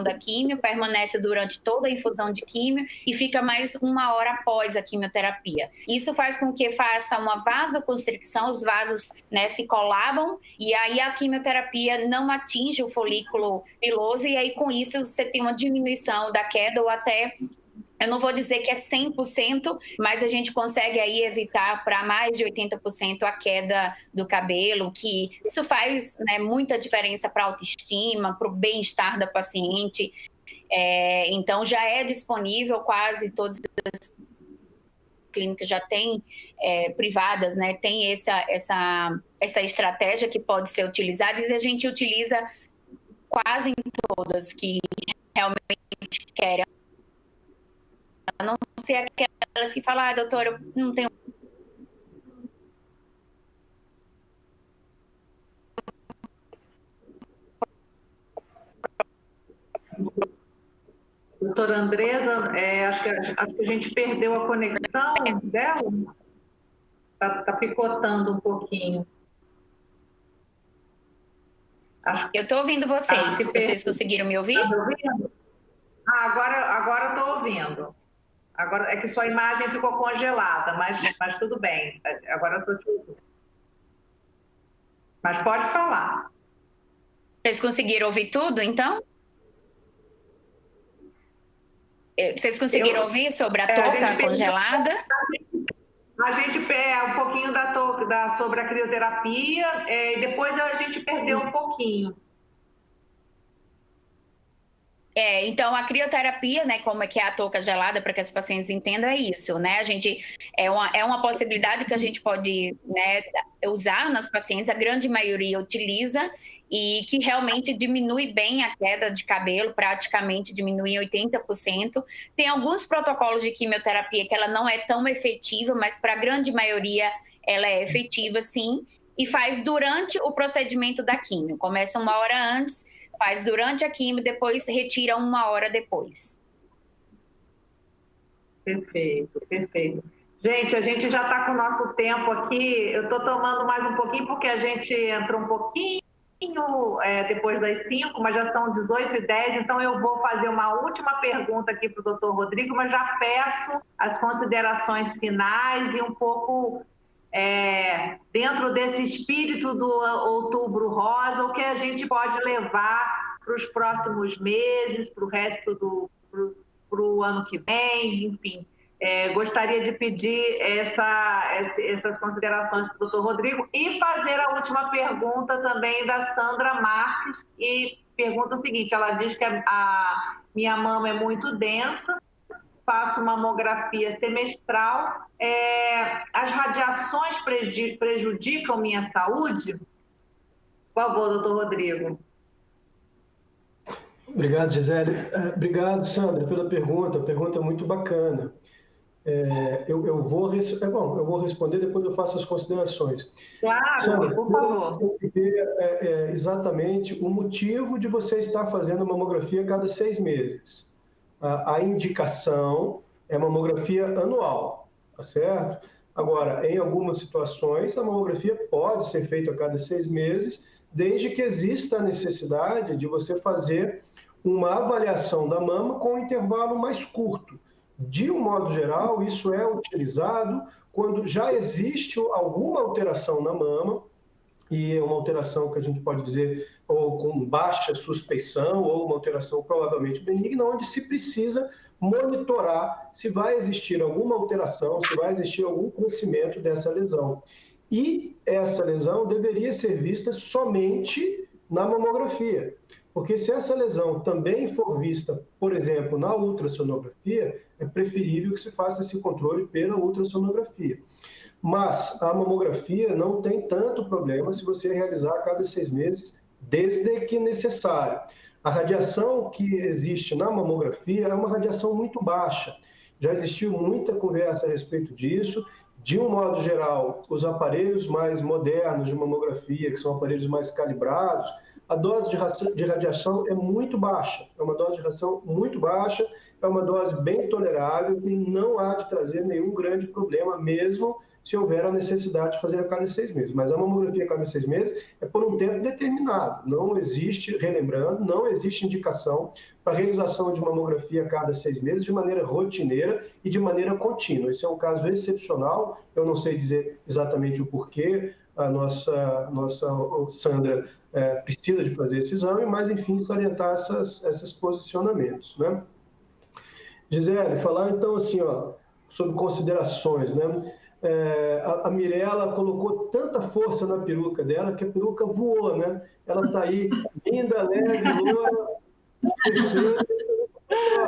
da químio, permanece durante toda a infusão de químio e fica mais 1 hora após a quimioterapia. Isso faz com que faça uma vasoconstricção, os vasos, né, se colabam, e aí a quimioterapia não atinge o folículo piloso, e aí com isso você tem uma diminuição da queda, ou até, eu não vou dizer que é 100%, mas a gente consegue aí evitar para mais de 80% a queda do cabelo, que isso faz, né, muita diferença para a autoestima, para o bem-estar da paciente. Então, já é disponível, quase todas as clínicas já têm, privadas, né, tem essa estratégia que pode ser utilizada, e a gente utiliza quase em todas que realmente querem. A não ser aquelas que falam, doutora, eu não tenho... Doutora Andresa, acho que a gente perdeu a conexão dela. Tá picotando um pouquinho. Eu estou ouvindo vocês. Vocês conseguiram me ouvir? Tá me ouvindo? Agora eu estou ouvindo. Agora é que sua imagem ficou congelada, mas tudo bem. Agora eu estou te ouvindo. Mas pode falar. Vocês conseguiram ouvir tudo, então? Vocês conseguiram ouvir sobre a touca congelada? A gente pega um pouquinho sobre a crioterapia, e depois a gente perdeu um pouquinho. Então, a crioterapia, né, como é que é a touca gelada, para que as pacientes entendam, é isso, né? É uma possibilidade que a gente pode, né, usar nas pacientes, a grande maioria utiliza, e que realmente diminui bem a queda de cabelo, praticamente diminui em 80%. Tem alguns protocolos de quimioterapia que ela não é tão efetiva, mas para a grande maioria ela é efetiva, sim, e faz durante o procedimento da quimio. Começa 1 hora antes, faz durante a quimio, depois retira 1 hora depois. Perfeito, perfeito. Gente, a gente já está com o nosso tempo aqui. Eu estou tomando mais um pouquinho, porque a gente entrou um pouquinho depois das 5, mas já são 18h10, então eu vou fazer uma última pergunta aqui para o doutor Rodrigo, mas já peço as considerações finais e um pouco dentro desse espírito do Outubro Rosa, o que a gente pode levar para os próximos meses, para o resto para o ano que vem, enfim. Gostaria de pedir essas considerações para o doutor Rodrigo e fazer a última pergunta também da Sandra Marques, e pergunta o seguinte, ela diz que a minha mama é muito densa, faço mamografia semestral, as radiações prejudicam minha saúde? Por favor, doutor Rodrigo. Obrigado, Gisele. Obrigado, Sandra, pela pergunta. Pergunta muito bacana. Eu vou responder, depois eu faço as considerações. Claro, Sandra, por favor. eu queria exatamente o motivo de você estar fazendo mamografia a cada 6 meses. A indicação é mamografia anual, tá certo? Agora, em algumas situações, a mamografia pode ser feita a cada 6 meses, desde que exista a necessidade de você fazer uma avaliação da mama com um intervalo mais curto. De um modo geral, isso é utilizado quando já existe alguma alteração na mama, e é uma alteração que a gente pode dizer ou com baixa suspeição, ou uma alteração provavelmente benigna, onde se precisa monitorar se vai existir alguma alteração, se vai existir algum crescimento dessa lesão. E essa lesão deveria ser vista somente na mamografia, porque se essa lesão também for vista, por exemplo, na ultrassonografia, é preferível que se faça esse controle pela ultrassonografia. Mas a mamografia não tem tanto problema se você realizar a cada 6 meses, desde que necessário. A radiação que existe na mamografia é uma radiação muito baixa. Já existiu muita conversa a respeito disso. De um modo geral, os aparelhos mais modernos de mamografia, que são aparelhos mais calibrados, a dose de radiação é muito baixa. É uma dose de radiação muito baixa, é uma dose bem tolerável e não há de trazer nenhum grande problema, mesmo se houver a necessidade de fazer a cada 6 meses. Mas a mamografia a cada 6 meses é por um tempo determinado. Não existe, relembrando, não existe indicação para a realização de mamografia a cada 6 meses de maneira rotineira e de maneira contínua. Esse é um caso excepcional, eu não sei dizer exatamente o porquê, a nossa Sandra precisa de fazer esse exame, mas, enfim, salientar esses posicionamentos, né? Gisele, falar então assim, ó, sobre considerações, né? A Mirella colocou tanta força na peruca dela que a peruca voou, né? Ela está aí, linda, leve, loura, perfeita.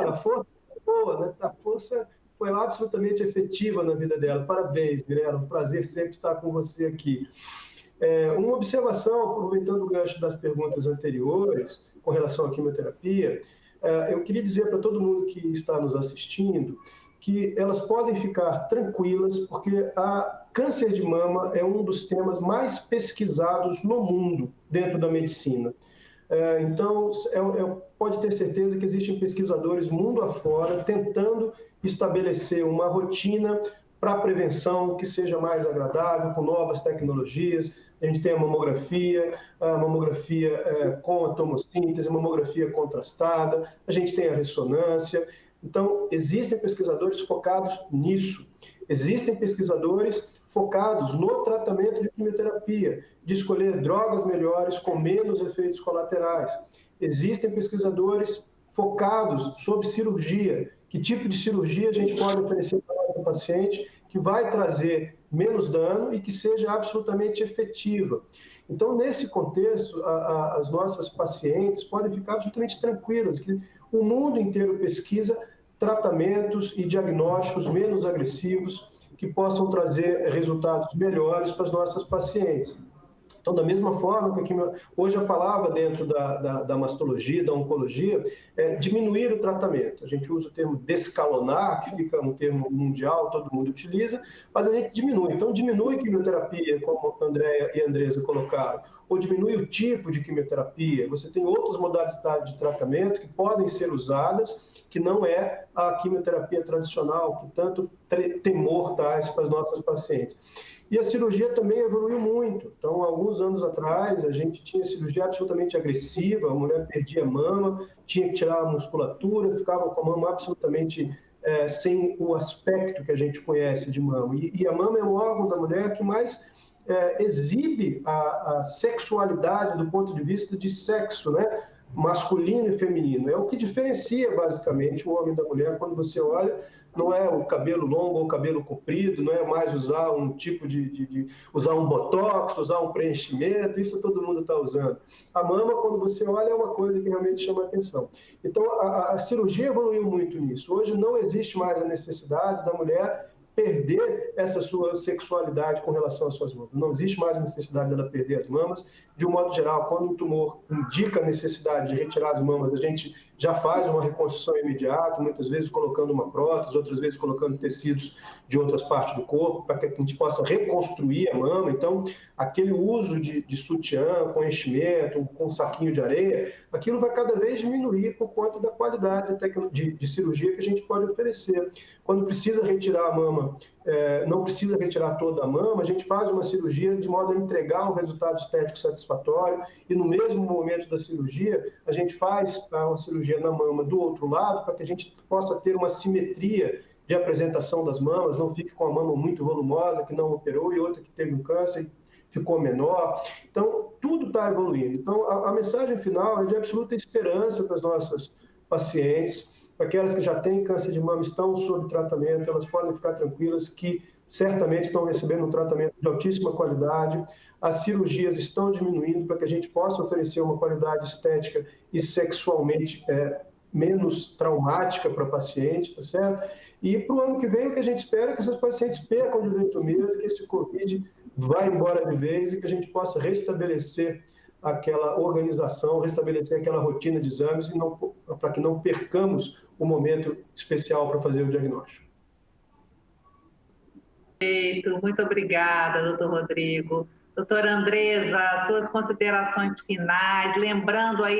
A força boa, né? A força foi absolutamente efetiva na vida dela. Parabéns, Mirella, um prazer sempre estar com você aqui. Uma observação, aproveitando o gancho das perguntas anteriores, com relação à quimioterapia, eu queria dizer para todo mundo que está nos assistindo que elas podem ficar tranquilas, porque a câncer de mama é um dos temas mais pesquisados no mundo dentro da medicina. Então, pode ter certeza que existem pesquisadores mundo afora tentando estabelecer uma rotina para a prevenção que seja mais agradável, com novas tecnologias. A gente tem a mamografia com a tomossíntese, a mamografia contrastada, a gente tem a ressonância. Então, existem pesquisadores focados nisso. Existem pesquisadores focados no tratamento de quimioterapia, de escolher drogas melhores com menos efeitos colaterais. Existem pesquisadores focados sobre cirurgia. Que tipo de cirurgia a gente pode oferecer para o paciente que vai trazer menos dano e que seja absolutamente efetiva. Então, nesse contexto, as nossas pacientes podem ficar absolutamente tranquilas, que o mundo inteiro pesquisa tratamentos e diagnósticos menos agressivos que possam trazer resultados melhores para as nossas pacientes. Então, da mesma forma que hoje a palavra dentro da mastologia, da oncologia, é diminuir o tratamento. A gente usa o termo descalonar, que fica um termo mundial, todo mundo utiliza, mas a gente diminui. Então, diminui quimioterapia, como a Andréia e a Andresa colocaram, ou diminui o tipo de quimioterapia. Você tem outras modalidades de tratamento que podem ser usadas, que não é a quimioterapia tradicional, que tanto temor traz para as nossas pacientes. E a cirurgia também evoluiu muito. Então, alguns anos atrás, a gente tinha cirurgia absolutamente agressiva, a mulher perdia a mama, tinha que tirar a musculatura, ficava com a mama absolutamente sem o aspecto que a gente conhece de mama. E a mama é o órgão da mulher que mais exibe a sexualidade do ponto de vista de sexo, né? Masculino e feminino. É o que diferencia, basicamente, o homem da mulher quando você olha. Não é o cabelo longo ou o cabelo comprido, não é mais usar um tipo usar um botox, usar um preenchimento, isso todo mundo está usando. A mama, quando você olha, é uma coisa que realmente chama a atenção. Então, a cirurgia evoluiu muito nisso. Hoje não existe mais a necessidade da mulher perder essa sua sexualidade com relação às suas mamas. Não existe mais a necessidade dela perder as mamas. De um modo geral, quando um tumor indica a necessidade de retirar as mamas, a gente já faz uma reconstrução imediata, muitas vezes colocando uma prótese, outras vezes colocando tecidos de outras partes do corpo, para que a gente possa reconstruir a mama. Então, aquele uso de sutiã com enchimento, com saquinho de areia, aquilo vai cada vez diminuir por conta da qualidade de cirurgia que a gente pode oferecer. Quando precisa retirar a mama, não precisa retirar toda a mama, a gente faz uma cirurgia de modo a entregar um resultado estético satisfatório e no mesmo momento da cirurgia, a gente faz uma cirurgia na mama do outro lado para que a gente possa ter uma simetria de apresentação das mamas, não fique com a mama muito volumosa, que não operou, e outra que teve um câncer e ficou menor. Então, tudo está evoluindo. Então, a mensagem final é de absoluta esperança para as nossas pacientes. Aquelas que já têm câncer de mama estão sob tratamento, elas podem ficar tranquilas que certamente estão recebendo um tratamento de altíssima qualidade. As cirurgias estão diminuindo para que a gente possa oferecer uma qualidade estética e sexualmente menos traumática para a paciente, tá certo? E para o ano que vem, o que a gente espera é que essas pacientes percam de vez o medo, que esse Covid vá embora de vez e que a gente possa restabelecer aquela organização, restabelecer aquela rotina de exames para que não percamos o momento especial para fazer o diagnóstico. Perfeito, muito obrigada, doutor Rodrigo. Doutora Andresa, suas considerações finais, lembrando aí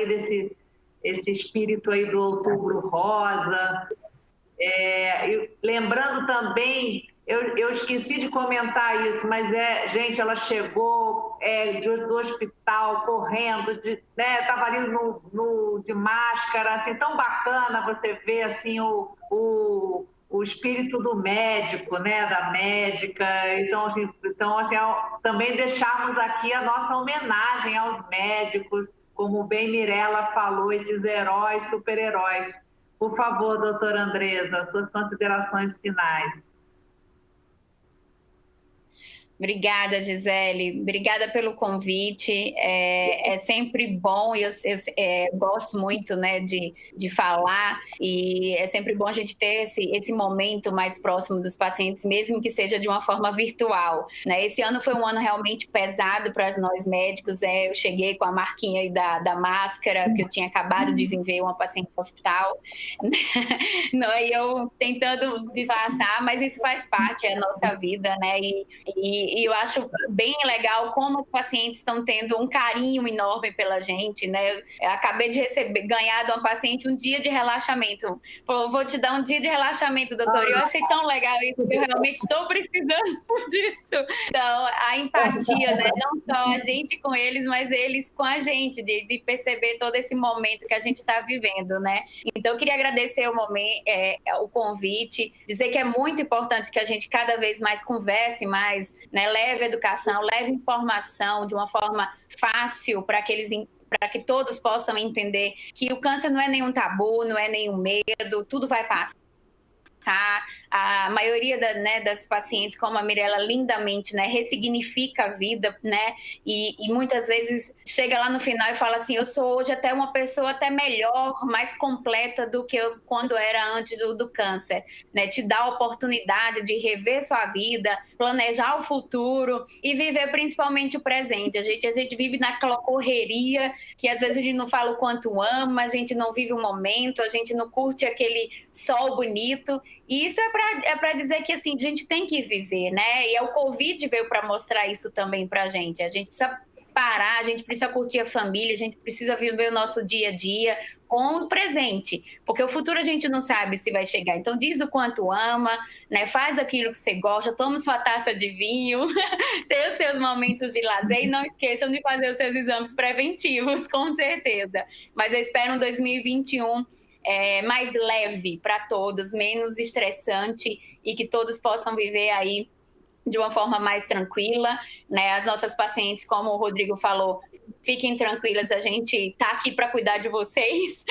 esse espírito aí do Outubro Rosa, e lembrando também eu esqueci de comentar isso, mas gente, ela chegou do hospital correndo, né, estava ali de máscara, assim, tão bacana você ver assim o espírito do médico, né, da médica. Então assim, também deixarmos aqui a nossa homenagem aos médicos, como bem Mirella falou, esses heróis, super-heróis. Por favor, doutora Andresa, suas considerações finais. Obrigada, Gisele. Obrigada pelo convite. É sempre bom, eu gosto muito, né, de falar, e é sempre bom a gente ter esse momento mais próximo dos pacientes, mesmo que seja de uma forma virtual, né? Esse ano foi um ano realmente pesado para nós médicos. Eu cheguei com a marquinha aí da máscara, porque eu tinha acabado de vir ver uma paciente no hospital, e eu tentando disfarçar, mas isso faz parte, é a nossa vida, né? E eu acho bem legal como os pacientes estão tendo um carinho enorme pela gente, né? Eu acabei de ganhar de uma paciente um dia de relaxamento. Falou, vou te dar um dia de relaxamento, doutor. E eu achei tão legal isso, que eu realmente estou precisando disso. Então, a empatia, né? Não só a gente com eles, mas eles com a gente, de perceber todo esse momento que a gente está vivendo, né? Então, eu queria agradecer o convite, dizer que é muito importante que a gente cada vez mais converse mais, né, leve educação, leve informação de uma forma fácil para que todos possam entender que o câncer não é nenhum tabu, não é nenhum medo, tudo vai passar. A maioria das pacientes, como a Mirella lindamente, né, ressignifica a vida, né, e muitas vezes chega lá no final e fala assim, eu sou hoje até uma pessoa até melhor, mais completa do que eu quando era antes do câncer, né, te dá a oportunidade de rever sua vida, planejar o futuro e viver principalmente o presente. A gente vive naquela correria que às vezes a gente não fala o quanto ama, a gente não vive o momento, a gente não curte aquele sol bonito. E isso é para dizer que assim, a gente tem que viver, né? E o Covid veio para mostrar isso também para a gente. A gente precisa parar, a gente precisa curtir a família, a gente precisa viver o nosso dia a dia com o presente, porque o futuro a gente não sabe se vai chegar. Então diz o quanto ama, né? Faz aquilo que você gosta, toma sua taça de vinho, tenha os seus momentos de lazer e não esqueçam de fazer os seus exames preventivos, com certeza. Mas eu espero um 2021 mais leve para todos, menos estressante, e que todos possam viver aí de uma forma mais tranquila, né? As nossas pacientes, como o Rodrigo falou, fiquem tranquilas, a gente está aqui para cuidar de vocês.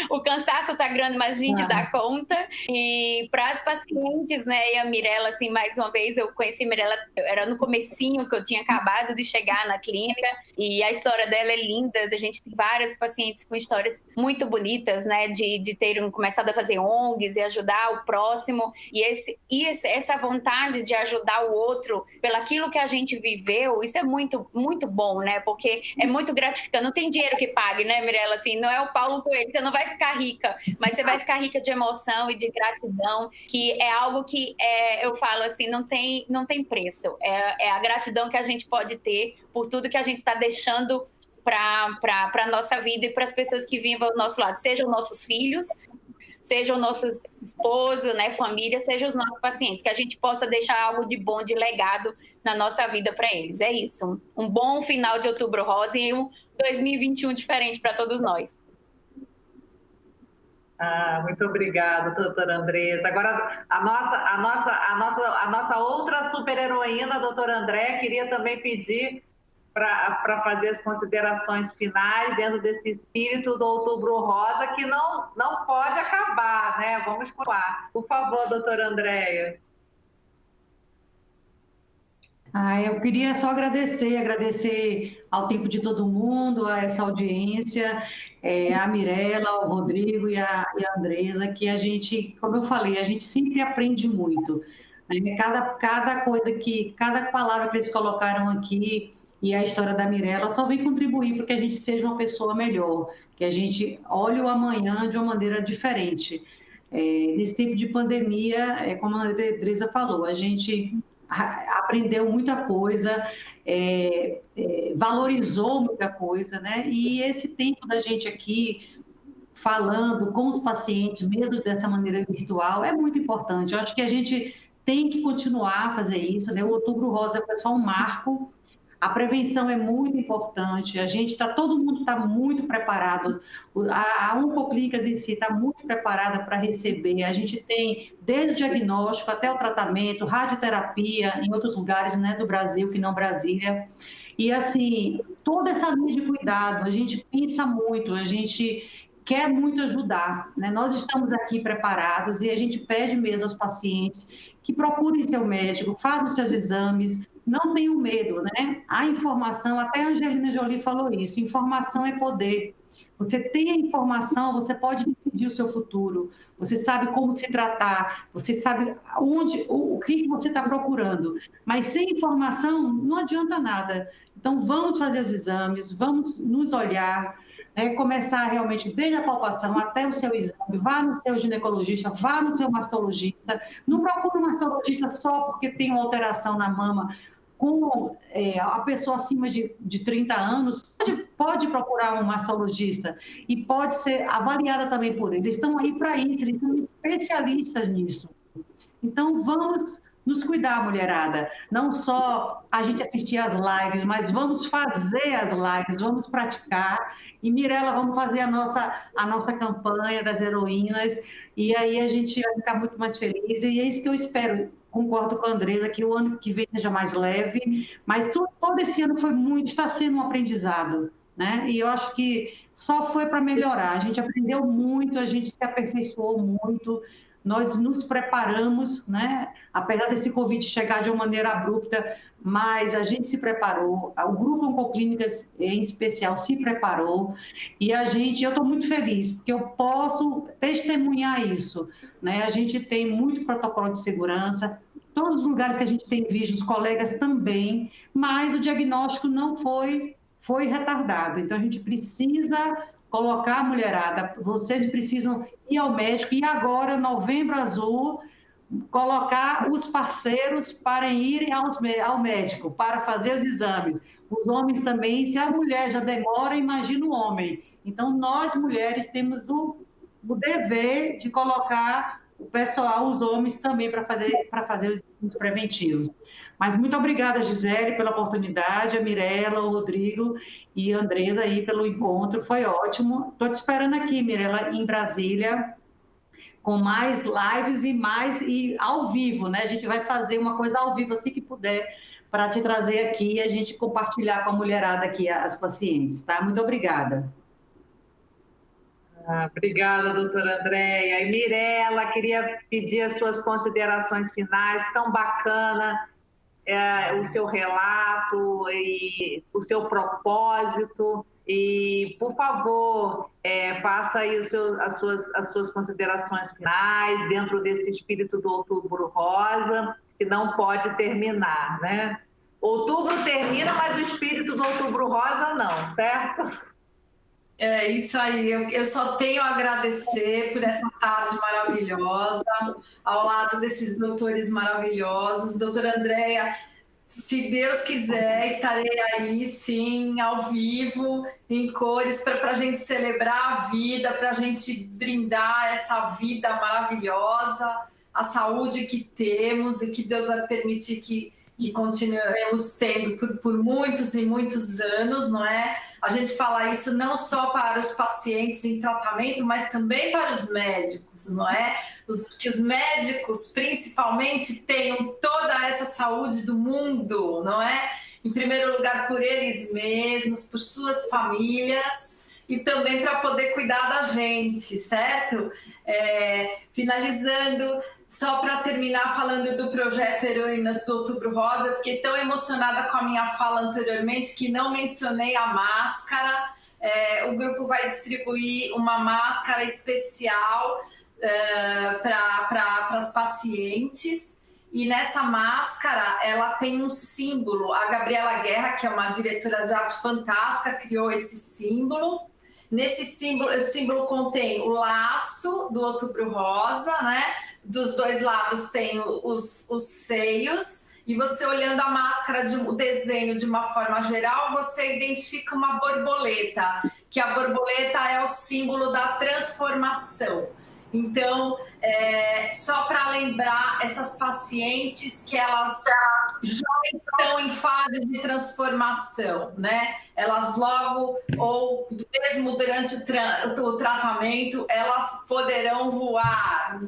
O cansaço tá grande, mas a gente dá conta. E para as pacientes, né, e a Mirella, assim, mais uma vez, eu conheci a Mirella, era no comecinho que eu tinha acabado de chegar na clínica, e a história dela é linda. A gente tem várias pacientes com histórias muito bonitas, né, de terem começado a fazer ONGs e ajudar o próximo, e essa vontade de ajudar o outro pelaquilo que a gente viveu, isso é muito, muito bom, né, porque é muito gratificante. Não tem dinheiro que pague, né, Mirella, assim, não é o Paulo Coelho, você não vai ficar rica, mas você vai ficar rica de emoção e de gratidão, que é algo que eu falo assim, não tem preço. É a gratidão que a gente pode ter por tudo que a gente está deixando para a nossa vida e para as pessoas que vivem ao nosso lado, sejam nossos filhos, sejam nossos esposos, né, família, sejam os nossos pacientes, que a gente possa deixar algo de bom, de legado na nossa vida para eles. É isso. Um bom final de Outubro Rosa e um 2021 diferente para todos nós. Muito obrigada, doutora Andresa. Agora, a nossa outra super-heroína, a doutora André, queria também pedir para fazer as considerações finais dentro desse espírito do Outubro Rosa, que não pode acabar, né? Vamos continuar. Por favor, doutora Andréia. Eu queria só agradecer ao tempo de todo mundo, a essa audiência, a Mirella, ao Rodrigo e a Andresa, que a gente, como eu falei, a gente sempre aprende muito, né? Cada palavra que eles colocaram aqui e a história da Mirella só vem contribuir para que a gente seja uma pessoa melhor, que a gente olhe o amanhã de uma maneira diferente. Nesse tempo de pandemia, como a Andresa falou, a gente aprendeu muita coisa, valorizou muita coisa, né? E esse tempo da gente aqui falando com os pacientes, mesmo dessa maneira virtual, é muito importante. Eu acho que a gente tem que continuar a fazer isso, né? O Outubro Rosa foi só um marco. A prevenção é muito importante, todo mundo está muito preparado, a Oncoclínicas em si está muito preparada para receber, a gente tem desde o diagnóstico até o tratamento, radioterapia em outros lugares, né, do Brasil, que não Brasília, e assim, toda essa linha de cuidado, a gente pensa muito, a gente quer muito ajudar, né? Nós estamos aqui preparados e a gente pede mesmo aos pacientes que procurem seu médico, façam os seus exames, não tenham medo, né? A informação, até a Angelina Jolie falou isso, informação é poder. Você tem a informação, você pode decidir o seu futuro, você sabe como se tratar, você sabe o que você está procurando, mas sem informação não adianta nada. Então, vamos fazer os exames, vamos nos olhar, né? Começar realmente desde a palpação até o seu exame, vá no seu ginecologista, vá no seu mastologista, não procure um mastologista só porque tem uma alteração na mama, com a pessoa acima de 30 anos, pode procurar um mastologista e pode ser avaliada também por ele. Eles estão aí para isso, eles são especialistas nisso. Então, vamos nos cuidar, mulherada. Não só a gente assistir às lives, mas vamos fazer as lives, vamos praticar. E, Mirella, vamos fazer a nossa campanha das heroínas, e aí a gente vai ficar muito mais feliz. E é isso que eu espero. Concordo com a Andresa, que o ano que vem seja mais leve, mas todo esse ano está sendo um aprendizado, né? E eu acho que só foi para melhorar. A gente aprendeu muito, a gente se aperfeiçoou muito, nós nos preparamos, né? Apesar desse Covid chegar de uma maneira abrupta, mas a gente se preparou, o Grupo Oncoclínicas em especial se preparou, e eu estou muito feliz, porque eu posso testemunhar isso, né? A gente tem muito protocolo de segurança, todos os lugares que a gente tem visto, os colegas também, mas o diagnóstico não foi retardado, então a gente precisa colocar a mulherada, vocês precisam ir ao médico, e agora, Novembro Azul, colocar os parceiros para irem ao médico, para fazer os exames. Os homens também, se a mulher já demora, imagina o homem. Então, nós, mulheres, temos o dever de colocar o pessoal, os homens também, para fazer os exames preventivos. Mas muito obrigada, Gisele, pela oportunidade, a Mirella, o Rodrigo e a Andresa aí pelo encontro, foi ótimo. Estou te esperando aqui, Mirella, em Brasília, com mais lives e ao vivo, né? A gente vai fazer uma coisa ao vivo, assim que puder, para te trazer aqui e a gente compartilhar com a mulherada aqui, as pacientes, tá? Muito obrigada. Obrigada, doutora Andréia. E Mirella, queria pedir as suas considerações finais, tão bacana o seu relato e o seu propósito. E, por favor, faça aí as suas considerações finais dentro desse espírito do Outubro Rosa, que não pode terminar, né? Outubro termina, mas o espírito do Outubro Rosa não, certo? É isso aí, eu só tenho a agradecer por essa tarde maravilhosa, ao lado desses doutores maravilhosos. Doutora Andréia, se Deus quiser, estarei aí, sim, ao vivo, em cores, para a gente celebrar a vida, para a gente brindar essa vida maravilhosa, a saúde que temos e que Deus vai permitir que continuemos tendo por muitos e muitos anos, não é? A gente fala isso não só para os pacientes em tratamento, mas também para os médicos, não é? Que os médicos, principalmente, tenham toda essa saúde do mundo, não é? Em primeiro lugar, por eles mesmos, por suas famílias e também para poder cuidar da gente, certo? Finalizando, só para terminar falando do projeto Heroínas do Outubro Rosa, eu fiquei tão emocionada com a minha fala anteriormente que não mencionei a máscara. O grupo vai distribuir uma máscara especial para as pacientes, e nessa máscara ela tem um símbolo. A Gabriela Guerra, que é uma diretora de arte fantástica, criou esse símbolo. Nesse símbolo, o símbolo contém o laço do Outubro Rosa, né? Dos dois lados tem os seios, e você olhando a máscara, o desenho de uma forma geral, você identifica uma borboleta, que a borboleta é o símbolo da transformação. Então, só para lembrar essas pacientes que elas já estão em fase de transformação, né? Elas logo, ou mesmo durante o tratamento, elas poderão voar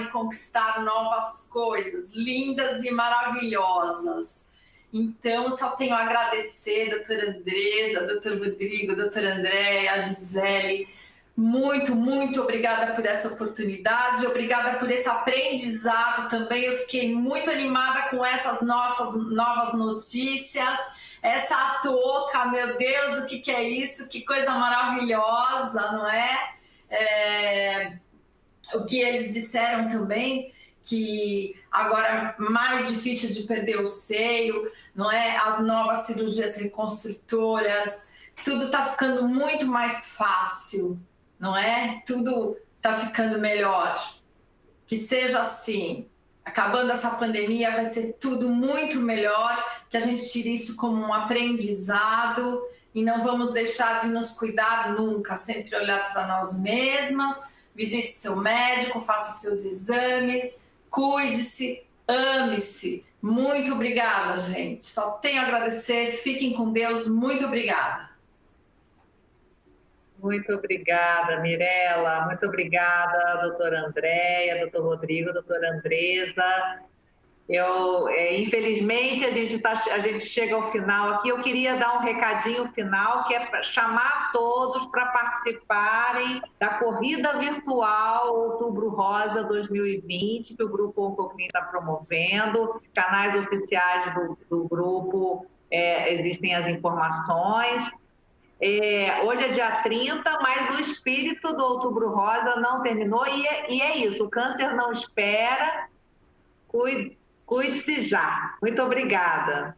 e conquistar novas coisas, lindas e maravilhosas. Então, só tenho a agradecer, doutora Andresa, doutor Rodrigo, doutora Andréia, a Gisele. Muito, muito obrigada por essa oportunidade, obrigada por esse aprendizado também. Eu fiquei muito animada com essas nossas novas notícias. Essa touca, meu Deus, o que é isso? Que coisa maravilhosa, não é? O que eles disseram também, que agora é mais difícil de perder o seio, não é? As novas cirurgias reconstrutoras, tudo está ficando muito mais fácil. Não é? Tudo está ficando melhor. Que seja assim. Acabando essa pandemia, vai ser tudo muito melhor, que a gente tire isso como um aprendizado e não vamos deixar de nos cuidar nunca, sempre olhar para nós mesmas, visite seu médico, faça seus exames, cuide-se, ame-se. Muito obrigada, gente. Só tenho a agradecer. Fiquem com Deus. Muito obrigada. Muito obrigada, Mirela. Muito obrigada, doutora Andréia, doutor Rodrigo, doutora Andresa. Infelizmente, a gente chega ao final aqui. Eu queria dar um recadinho final, que é chamar todos para participarem da corrida virtual Outubro Rosa 2020, que o Grupo Oncoclin está promovendo. Canais oficiais do grupo existem as informações. Hoje é dia 30, mas o espírito do Outubro Rosa não terminou e é isso, o câncer não espera, cuide-se já. Muito obrigada.